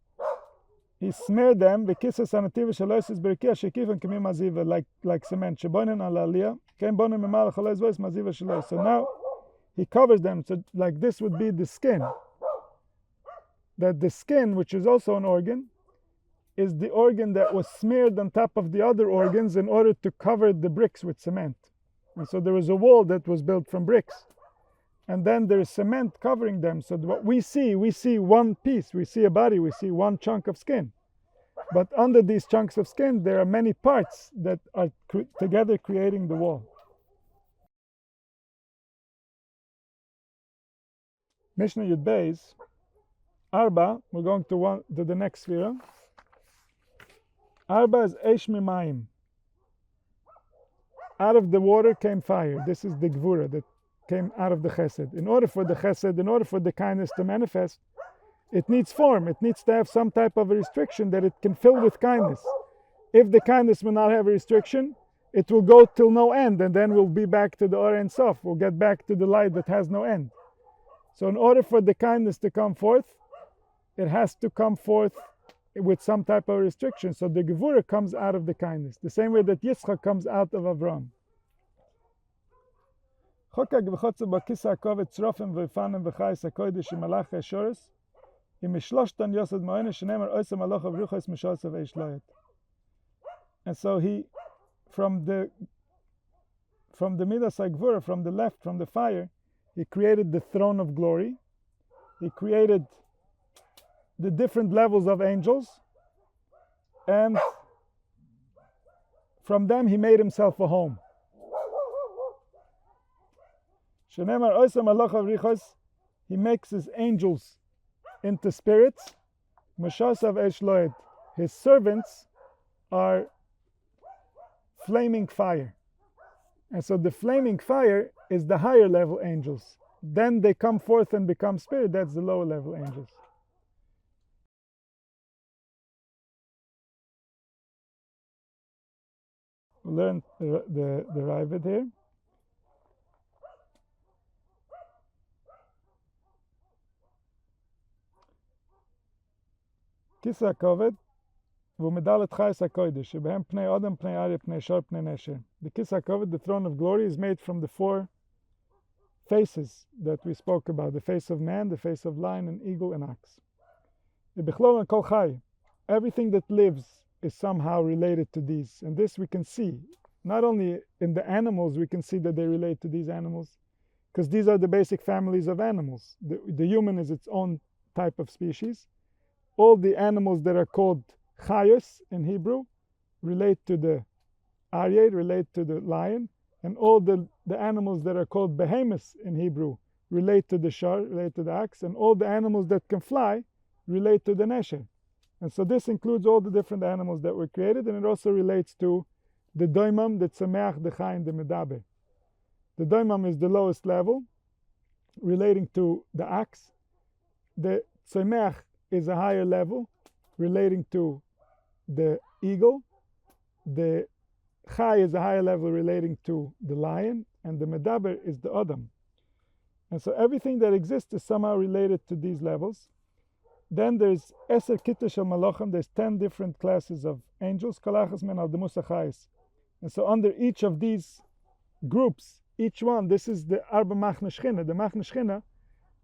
he smeared them like cement. So now he covers them, so like this would be the skin. That the skin, which is also an organ, is the organ that was smeared on top of the other organs in order to cover the bricks with cement. And so there was a wall that was built from bricks. And then there is cement covering them. So what we see one piece, we see a body, we see one chunk of skin. But under these chunks of skin, there are many parts that are together creating the wall. Mishnah Yud Beis, Arba, we're going to the next sphere. Arba is Eish Mimayim. Out of the water came fire. This is the Gvura that came out of the Chesed. In order for the Chesed, in order for the kindness to manifest, it needs form. It needs to have some type of a restriction that it can fill with kindness. If the kindness will not have a restriction, it will go till no end, and then we'll be back to the Or Ein Sof. We'll get back to the light that has no end. So in order for the kindness to come forth, it has to come forth with some type of restriction. So the Gevura comes out of the kindness, the same way that Yitzchak comes out of Avram. And so he, from the Midas HaGvura, from the left, from the fire, he created the throne of glory. He created the different levels of angels, and from them he made himself a home. He makes his angels into spirits. His servants are flaming fire. And so the flaming fire is the higher level angels. then they come forth and become spirit. That's the lower level angels. We'll learn the Ravid here. כיסא הכובד, והוא מדלת חייס הקודש, שבהם פני אדם, פני אריה, פני שור, פני נשר. The כיסא הכובד, the throne of glory, is made from the four faces that we spoke about, the face of man, the face of lion, and eagle, and ox. בכלול כל חי, everything that lives is somehow related to these, and this we can see. Not only in the animals, we can see that they relate to these animals, because these are the basic families of animals. The human is its own type of species. All the animals that are called chayos in Hebrew relate to the aryeh, relate to the lion, and all the animals that are called behemoths in Hebrew relate to the shar, relate to the ox, and all the animals that can fly relate to the nesher. And so this includes all the different animals that were created, and it also relates to the doimam, the tzameach, the chaim, the medaber. The doimam is the lowest level, relating to the ox. The tzameach is a higher level, relating to the eagle. The chai is a higher level, relating to the lion, and the medaber is the adam. And so everything that exists is somehow related to these levels. Then there's Eser Keter Shel Malachim, there's 10 different classes of angels, Kalachas Men Al Demus HaChayis. And so under each of these groups, each one, this is the Arba Machne Shchina. The Machne Shchina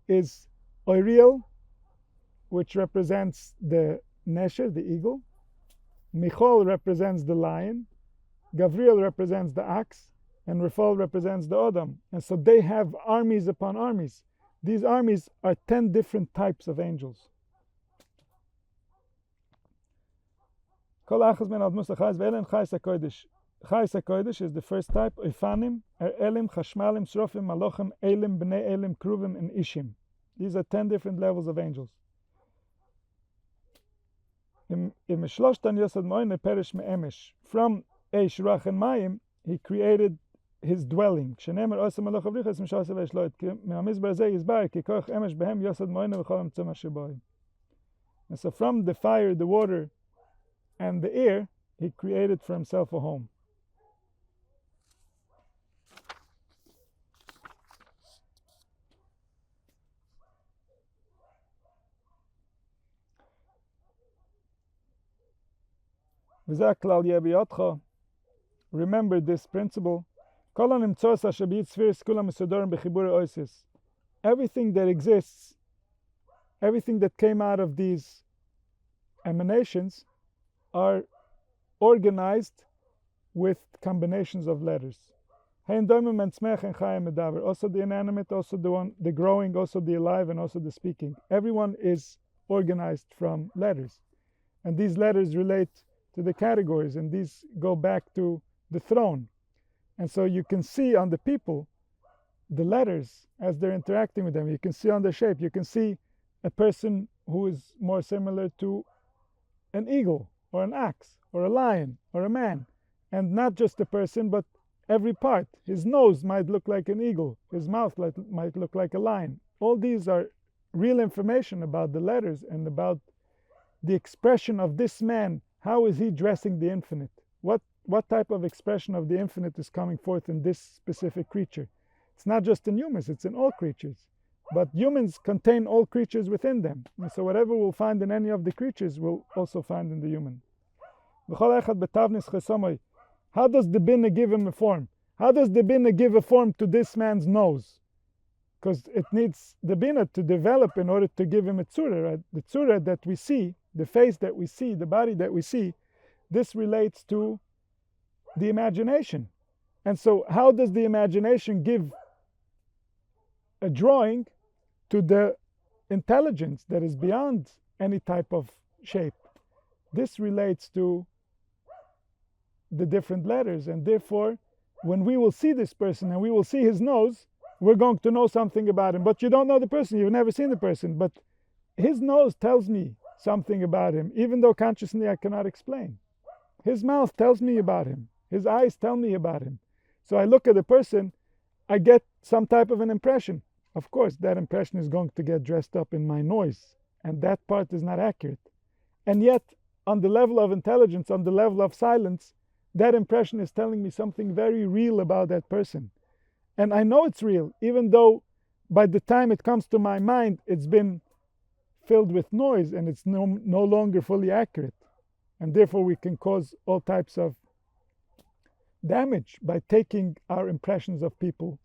is Oriel, which represents the Nesher, the eagle. Michol represents the lion. Gavriel represents the ox. And Raphael represents the Adam. And so they have armies upon armies. These armies are 10 different types of angels. Kol achas men ad musa chayis ve'elen chayis HaKodesh. Chayis HaKodesh is the first type. Ifanim, Elim, Chashmalim, Srofim, Malachim, Elim, Bnei Elim, Kruvim, and Ishim. These are 10 different levels of angels. From Eish, Ruach, and Mayim, he created his dwelling. And so from the fire, the water, and the air, he created for himself a home. Remember this principle. Everything that exists, everything that came out of these emanations, are organized with combinations of letters. Also the inanimate, also the growing, also the alive, and also the speaking. Everyone is organized from letters. And these letters relate to the categories, and these go back to the throne. And so you can see on the people the letters as they're interacting with them. You can see on the shape. You can see a person who is more similar to an eagle or an ox or a lion or a man. And not just a person, but every part. His nose might look like an eagle. His mouth might look like a lion. All these are real information about the letters and about the expression of this man. How is he dressing the infinite? What type of expression of the infinite is coming forth in this specific creature? It's not just in humans, it's in all creatures. But humans contain all creatures within them. And so whatever we'll find in any of the creatures, we'll also find in the human. How does the Bina give him a form? How does the Bina give a form to this man's nose? Because it needs the Bina to develop in order to give him a tzura. Right? The tzura that we see, the face that we see, the body that we see, this relates to the imagination. And so how does the imagination give a drawing to the intelligence that is beyond any type of shape? This relates to the different letters, and therefore when we will see this person and we will see his nose, we're going to know something about him. But you don't know the person, you've never seen the person, but his nose tells me something about him, even though consciously I cannot explain. His mouth tells me about him. His eyes tell me about him. So I look at the person, I get some type of an impression. of course that impression is going to get dressed up in my noise, and that part is not accurate. And yet, on the level of intelligence, on the level of silence, that impression is telling me something very real about that person. And I know it's real, even though by the time it comes to my mind, it's been filled with noise and it's no longer fully accurate. And therefore we can cause all types of damage by taking our impressions of people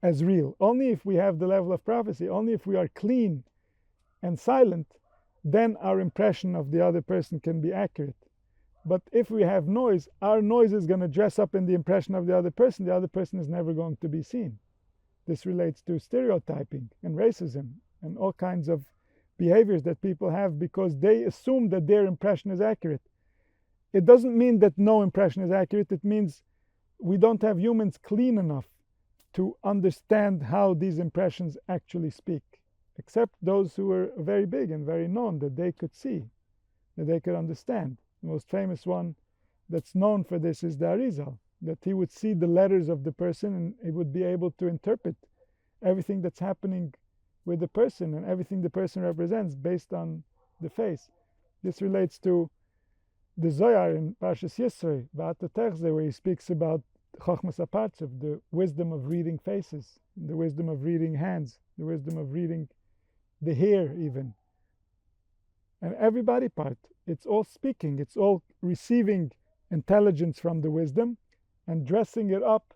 as real. Only if we have the level of prophecy, only if we are clean and silent, then our impression of the other person can be accurate. But if we have noise, our noise is going to dress up in the impression of the other person. The other person is never going to be seen. This relates to stereotyping and racism and all kinds of behaviors that people have because they assume that their impression is accurate. It doesn't mean that no impression is accurate. It means we don't have humans clean enough to understand how these impressions actually speak, except those who were very big and very known, that they could see, that they could understand. The most famous one that's known for this is the Arizal, that he would see the letters of the person and he would be able to interpret everything that's happening with the person and everything the person represents based on the face. This relates to the Zohar in Parshas Yetzira, where he speaks about Chochmas HaPartzev, the wisdom of reading faces, the wisdom of reading hands, the wisdom of reading the hair even. And every body part, it's all speaking, it's all receiving intelligence from the wisdom and dressing it up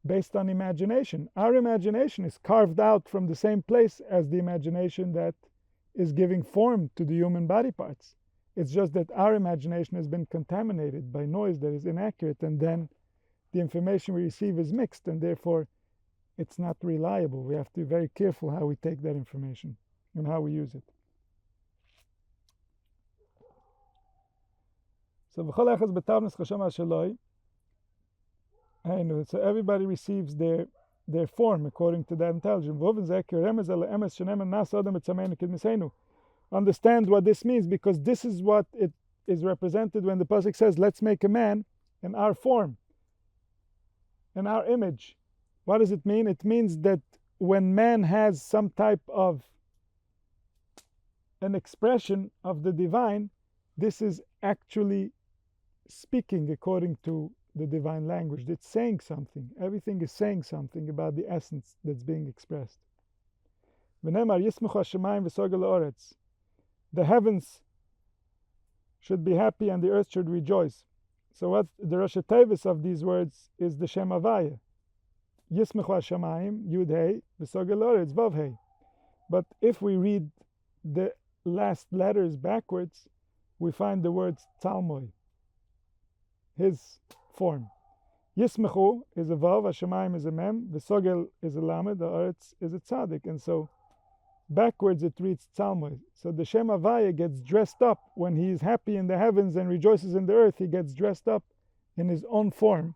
based on imagination. Our imagination is carved out from the same place as the imagination that is giving form to the human body parts. It's just that our imagination has been contaminated by noise that is inaccurate, and then the information we receive is mixed, and therefore it's not reliable. We have to be very careful how we take that information and how we use it. So everybody receives their form according to that intelligence. Understand what this means, because this is what it is represented when the pasuk says, let's make a man in our form, in our image. What does it mean? It means that when man has some type of an expression of the divine, this is actually speaking according to the divine language. It's saying something. Everything is saying something about the essence that's being expressed. The heavens should be happy and the earth should rejoice. So what the Rosh Tevis of these words is the Shem Havaya. Yismechu Hashamayim, Yud Hey, v'sogel ha'oretz, Vav Hey. But if we read the last letters backwards, we find the words Talmoi, his form. Yismechu is a Vav, Hashamayim is a Mem, v'sogel is a Lamed, the Oretz is a Tzadik. And so backwards it reads Talmud. So the Shem Havaya gets dressed up when he is happy in the heavens and rejoices in the earth. He gets dressed up in his own form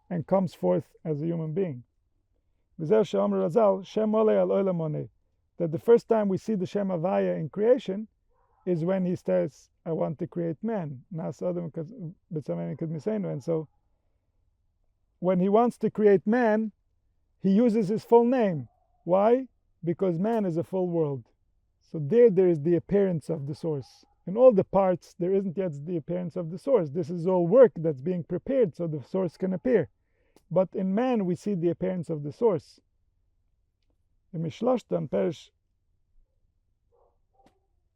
and comes forth as a human being. That the first time we see the Shem Havaya in creation is when he says, I want to create man. And so when he wants to create man, he uses his full name. Why? Because man is a full world. So there is the appearance of the source. In all the parts, there isn't yet the appearance of the source. This is all work that's being prepared so the source can appear. But in man, we see the appearance of the source. The Mishlashtan Perish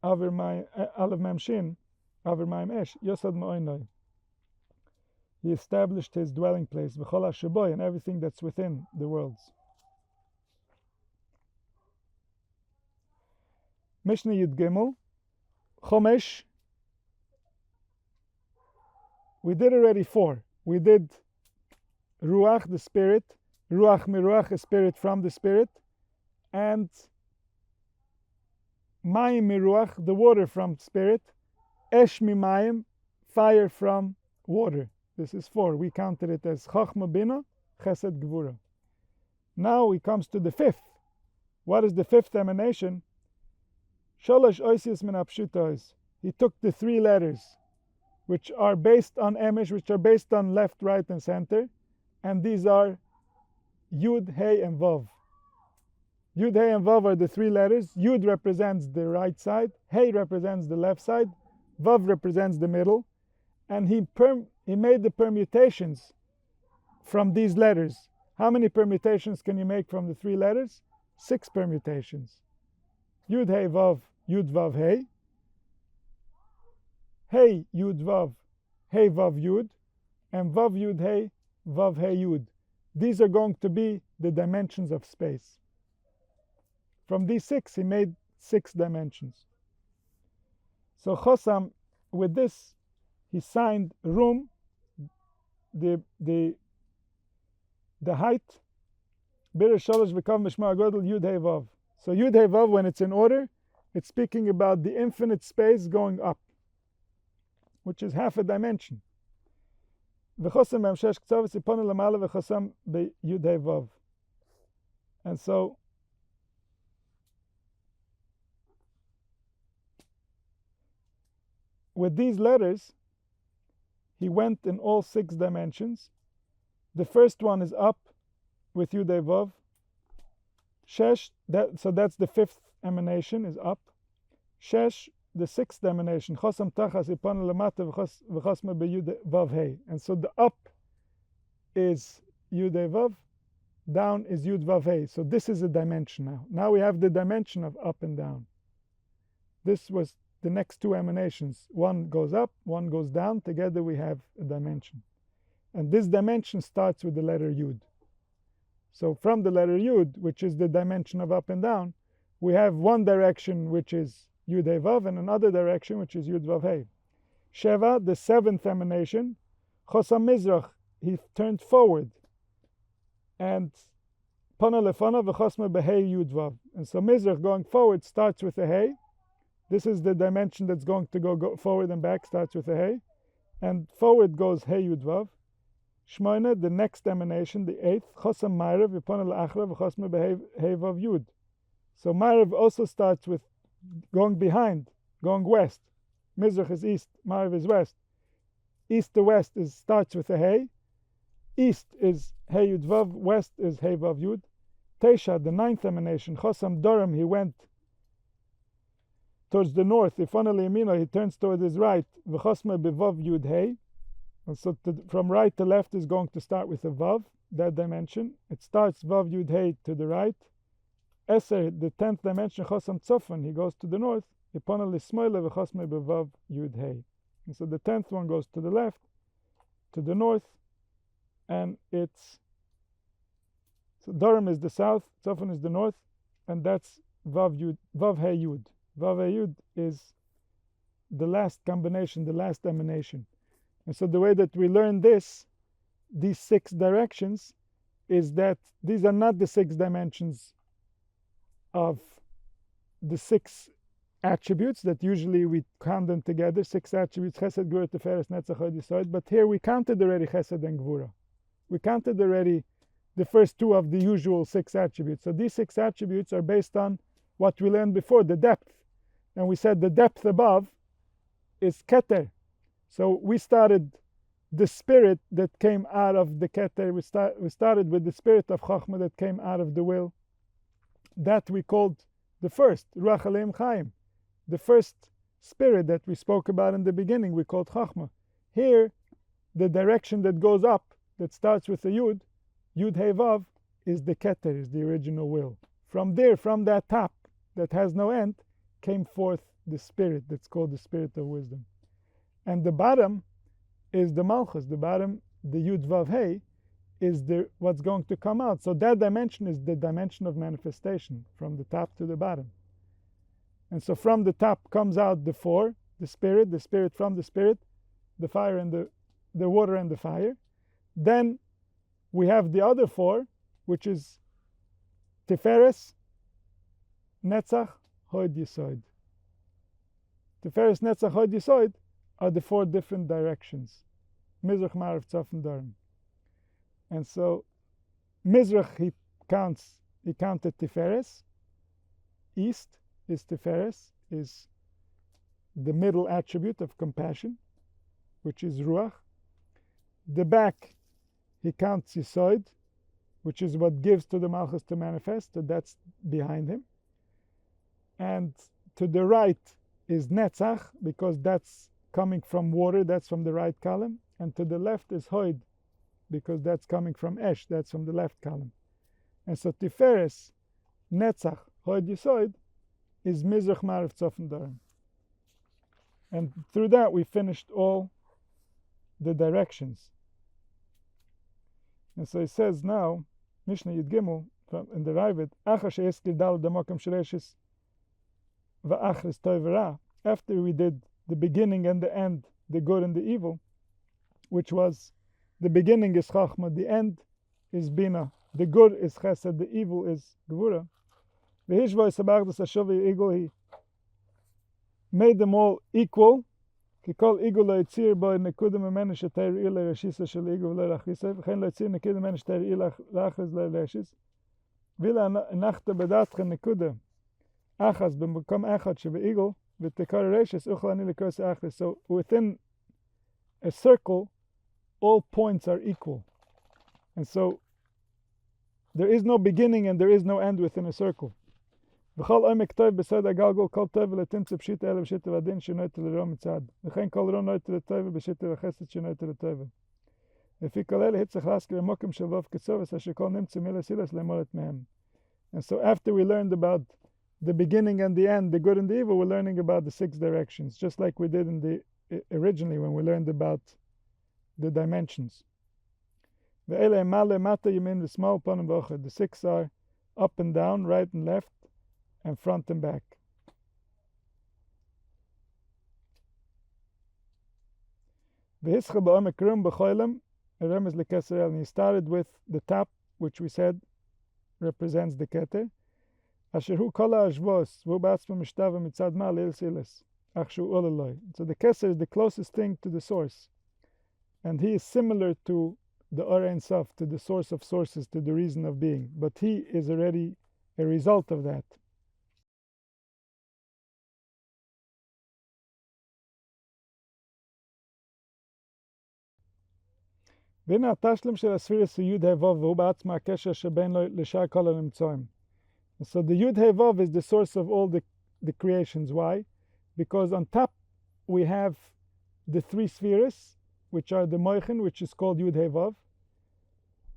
Aver Mem Shin, Aver Mem Esh, Yosad Ma'oinoi. He established his dwelling place, V'chol HaShaboy, and everything that's within the worlds. Mishnah Yud Gimel, Chomesh. We did already 4. We did Ruach, the spirit, Ruach Miruach, a spirit from the spirit, and Mayim Miruach, the water from spirit, Esh Mimayim, fire from water. This is 4. We counted it as Chachma Bina, Chesed Gvura. Now he comes to the 5th. What is the 5th emanation? Sholosh oisius min hapshutos. He took the 3 letters, which are based on emesh, which are based on left, right, and center, and these are Yud, Hey, and Vav. Yud, Hey, and Vav are the three letters. Yud represents the right side, Hey represents the left side, Vav represents the middle, and he made the permutations from these letters. How many permutations can you make from the three letters? 6 permutations. Yud, Hey, Vav, Yud, Vav, Hey. Hey, Yud, Vav, Hey, Vav, Yud, and Vav, Yud, Hey, Vav, Hey, Yud. These are going to be the dimensions of space. From these 6, he made 6 dimensions. So Chossam, with this, he signed room, the height, Bir Shalosh V'Kav Mishmar Godel Yud Hey Vav. So Yud Hey Vav, when it's in order, it's speaking about the infinite space going up, which is half a dimension. V'Chossam B'Hamshesh K'tzavis Iponu L'Mala V'Chossam B'Yud Hey Vav. And so with these letters, he went in all 6 dimensions. The first one is up with Yud Hey Vav. Shesh, so that's the 5th emanation, is up. Shesh, the 6th emanation. Chossam Tachas Ipon Lamata V'Chosma B'Yud Vav Hey. And so the up is Yud Hey Vav, down is Yud Vav Hey. So this is a dimension now. Now we have the dimension of up and down. This was the next 2 emanations. One goes up, one goes down. Together we have a dimension. And this dimension starts with the letter Yud. So from the letter Yud, which is the dimension of up and down, we have one direction which is Yud Hey Vav and another direction which is Yud Vav Hey. Sheva, the 7th emanation, Chossam Mizrach, he turned forward. And Pana Lefana V'Chosma B'Hei Yud Vav. And so Mizrach going forward starts with a Hey. This is the dimension that's going to go forward and back, starts with a Hey. And forward goes Hey Yud Vav. Shmoina, the next emanation, the 8th, Chossam Ma'ariv, V'Pana L'Achra, V'Chosma B'Hei Vav Yud. So Ma'ariv also starts with going behind, going west. Mizrach is east, Ma'ariv is west. East to west starts with a Hey. East is Hey Yud Vav, west is Hey Vav Yud. Teisha, the 9th emanation, Chossam Dorim, he went towards the north. Ifana L'Yamino, he turns towards his right. V'Chosma B'Vav Yud Hey. And so from right to left is going to start with a Vav, that dimension. It starts Vav Yud Hey to the right. Eser, the 10th dimension, Chossam Tzofan, he goes to the north. Ipana L'Smoile V'Chosma B'Vav Yud Hey. And so the 10th one goes to the left, to the north, and it's, so Durham is the south, Tzofan is the north, and that's Vav Hey Yud. Vav Hey Yud is the last combination, the last emanation. And so the way that we learn these 6 directions, is that these are not the 6 dimensions of the 6 attributes that usually we count them together, 6 attributes, Chesed, Gvura, Tiferes, Netzach, Hod, Yesod. But here we counted already Chesed and Gvura. We counted already the first 2 of the usual 6 attributes. So these 6 attributes are based on what we learned before, the depth. And we said the depth above is Keter. So we started the spirit that came out of the Keter. We started with the spirit of Chochmah that came out of the will. That we called the first, Ruach Aleim Chaim. The first spirit that we spoke about in the beginning, we called Chochmah. Here, the direction that goes up, that starts with a Yud, Yud Hey Vav, is the Keter, is the original will. From there, from that top that has no end, came forth the spirit that's called the spirit of wisdom. And the bottom is the Malchus. The bottom, the Yud Vav Hey, is what's going to come out. So that dimension is the dimension of manifestation, from the top to the bottom. And so from the top comes out the 4, the spirit from the spirit, the fire and the water and the fire. Then we have the other 4, which is Tiferes, Netzach, Hod, Yesod. Tiferes, Netzach, Hod, Yesod are the 4 different directions. Mizrach, Ma'ariv, Tzaf, and Darim. And so Mizrach, he counted Tiferes. East is Tiferes, is the middle attribute of compassion, which is Ruach. The back, he counts Yesod, which is what gives to the Malchus to manifest, so that's behind him. And to the right is Netzach, because that's coming from water, that's from the right column. And to the left is Hoid, because that's coming from Esh, that's from the left column. And so Tiferes, Netzach, Hoid Yisoid, is Mizrach Ma'ariv Tzofen Dorim. And through that we finished all the directions. And so he says now, Mishnah Yud Gimel, in the Ravid, Achar she'eskir dal damokam shreshis va'achris tov v'ra, after we did the beginning and the end, the good and the evil, which was, the beginning is Chachma, the end is Bina, the good is Chesed, the evil is Gvura. V'hishvoi sabachdas hashovi igul, he made them all equal. Kikol igul lo'etzir bo nekuda memenu she'teir ila reshisa shel igul v'lo rachisei, v'chein lo'etzir nekuda memenu she'teir ila rachis lo reshis, v'ila nachta bedatcha nekuda achas b'makom echad she'be'igul, v'tekar reshis uchel ani l'kros achris. So within a circle, all points are equal. And so there is no beginning and there is no end within a circle. וכל עומק טוב בסוד הגלגל, כל טוב ולתמצא פשיטה אלה ושיטה ודין שנויטה לרוע מצד. וכן כל רוע נויטה לטוב בשיטה וחסד שנויטה לטוב. לפי כל אלה הצליח להזכיר המוקם של ווב כצובס, אשר כל נמצא מילה סילס לאמורת מהם. And so after we learned about the beginning and the end, the good and the evil, we're learning about the 6 directions, just like we did in the originally when we learned about the dimensions. ואלה הם מעלה מטה ימין ושמאל פנים ואחור. The 6 are up and down, right and left, and front and back. And he started with the top, which we said represents the Keter. So the Keter is the closest thing to the source, and he is similar to the Or Ein Sof, to the source of sources, to the reason of being, but he is already a result of that. והנה התשלם של הספירס הוא יוד ה' והוא בעצמה הקשר שבין לשאר כל הנמצאים. So the Yud Hei Vav is the source of all the creations. Why? Because on top we have the 3 spheres, which are the Moichin, which is called Yud Hei Vav.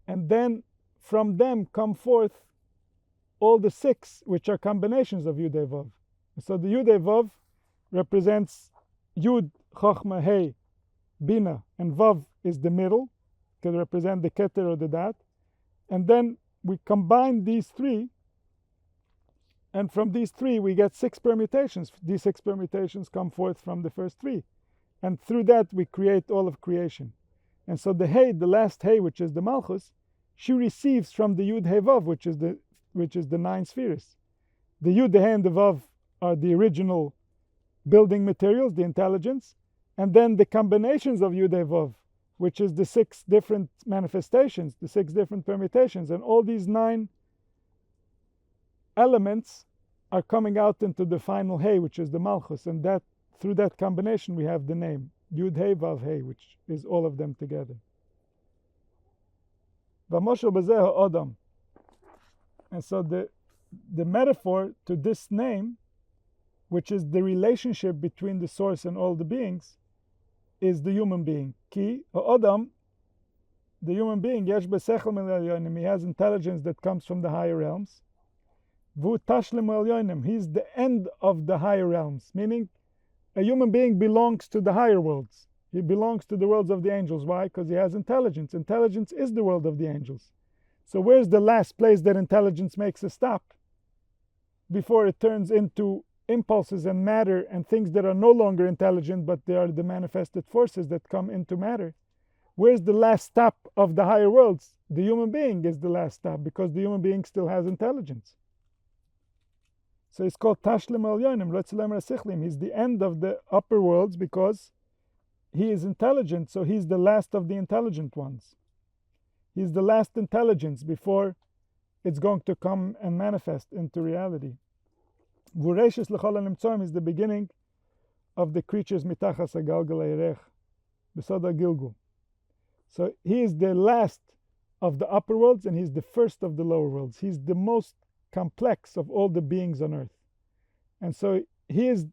And then from them come forth all the 6, which are combinations of Yud Hei Vav. So the Yud Hei Vav represents Yud, Chochma, Hei, Bina, and Vav is the middle, can represent the Keter or the Dat. And then we combine these 3, and from these 3 we get 6 permutations. These 6 permutations come forth from the first 3, and through that we create all of creation. And so the Hey, the last Hey, which is the Malchus, she receives from the Yud Hey Vav, which is the 9 spheres. The Yud, the Hey, and the Vav are the original building materials, the intelligence, and then the combinations of Yud Hey Vav, which is the 6 different manifestations, the 6 different permutations, and all these 9 elements are coming out into the final Hey, which is the Malchus, and that through that combination we have the name Yud Hey Vav Hey, which is all of them together. And so the metaphor to this name, which is the relationship between the source and all the beings, is the human being. Ki Adam, the human being, yesh b'sechel min elyonim, he has intelligence that comes from the higher realms. V'hu tashlim elyonim, he's the end of the higher realms, meaning a human being belongs to the higher worlds. He belongs to the worlds of the angels. Why? Because he has intelligence. Intelligence is the world of the angels. So where's the last place that intelligence makes a stop before it turns into impulses and matter and things that are no longer intelligent, but they are the manifested forces that come into matter? Where's the last stop of the higher worlds? The human being is the last stop, because the human being still has intelligence. So it's called Tashlim Elyonim, Rotzilem Rasichlim. He's the end of the upper worlds because he is intelligent, so he's the last of the intelligent ones. He's the last intelligence before it's going to come and manifest into reality. V'reishis l'chol ha'nimtzoim is the beginning of the creatures mitachas ha'galgal ha'yerech, b'sod ha'gilgul. So he is the last of the upper worlds, and he's the first of the lower worlds. He's the most complex of all the beings on earth. And so he is,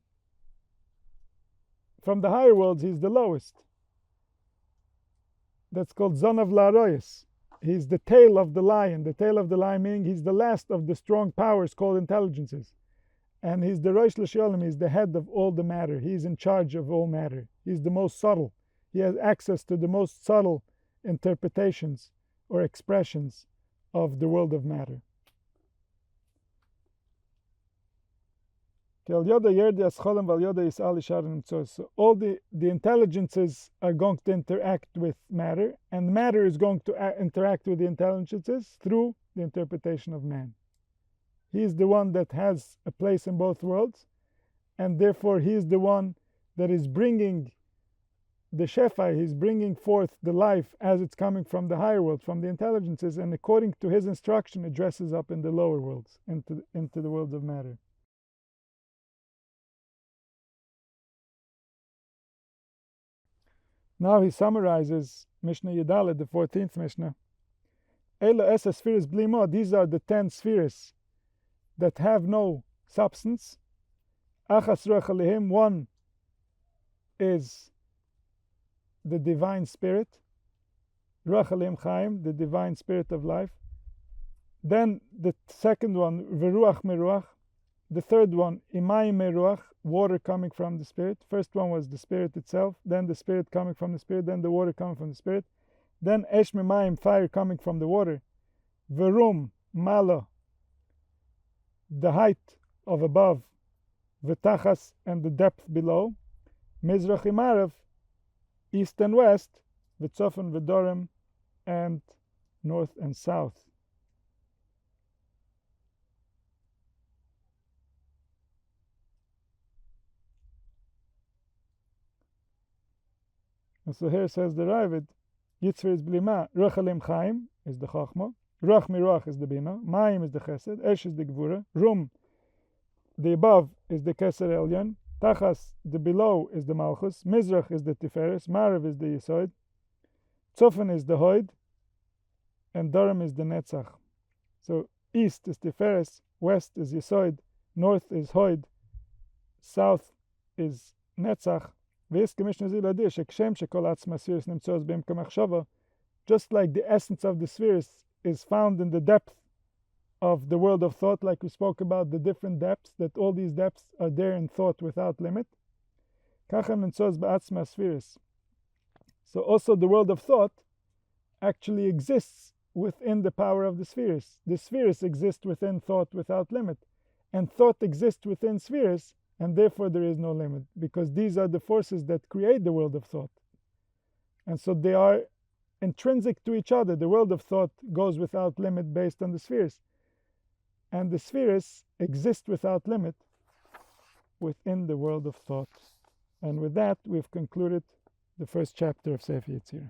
from the higher worlds, he's the lowest. That's called Zonav La'aroyes. He's the tail of the lion. The tail of the lion meaning he's the last of the strong powers called intelligences. And he's the Rosh L'Sholim, he's the head of all the matter. He's in charge of all matter. He's the most subtle. He has access to the most subtle interpretations or expressions of the world of matter. So all the intelligences are going to interact with matter, and matter is going to interact with the intelligences through the interpretation of man. He is the one that has a place in both worlds, and therefore he is the one that is bringing the Shefai, he's bringing forth the life as it's coming from the higher world, from the intelligences, and according to his instruction, it dresses up in the lower worlds, into the worlds of matter. Now he summarizes Mishnah Yedaled, the 14th Mishnah. These are the 10 spheres that have no substance. One is the divine spirit, Chaim, the divine spirit of life. Then the second one, Veruach Meruach. The third one, Imayim Meruach, water coming from the spirit. First one was the spirit itself, then the spirit coming from the spirit, then the water coming from the spirit. Then Esh Memayim, fire coming from the water. Verum, Malo, the height of above, V'tachas, and the depth below. Mizrach Imarav, east and west, V'tzofan V'dorim, and north and south. And so here says the Ravid, Yitzvir is Blima, Ruach Alim Chaim is the Chachma, Ruach Miruach is the Bina, Mayim is the Chesed, Esh is the Gvura, Rum, the above is the Keser Elyon, Tachas, the below is the Malchus, Mizrach is the Tiferes, Marav is the Yesod, Tzofan is the Hoid, and Dorim is the Netzach. So east is Tiferes, west is Yesod, north is Hoid, south is Netzach. Just like the essence of the spheres is found in the depth of the world of thought, like we spoke about the different depths, that all these depths are there in thought without limit. So also the world of thought actually exists within the power of the spheres. The spheres exist within thought without limit, and thought exists within spheres, and therefore there is no limit, because these are the forces that create the world of thought. And so they are intrinsic to each other. The world of thought goes without limit based on the spheres, and the spheres exist without limit within the world of thought. And with that, we've concluded the first chapter of Sefer Yetzira.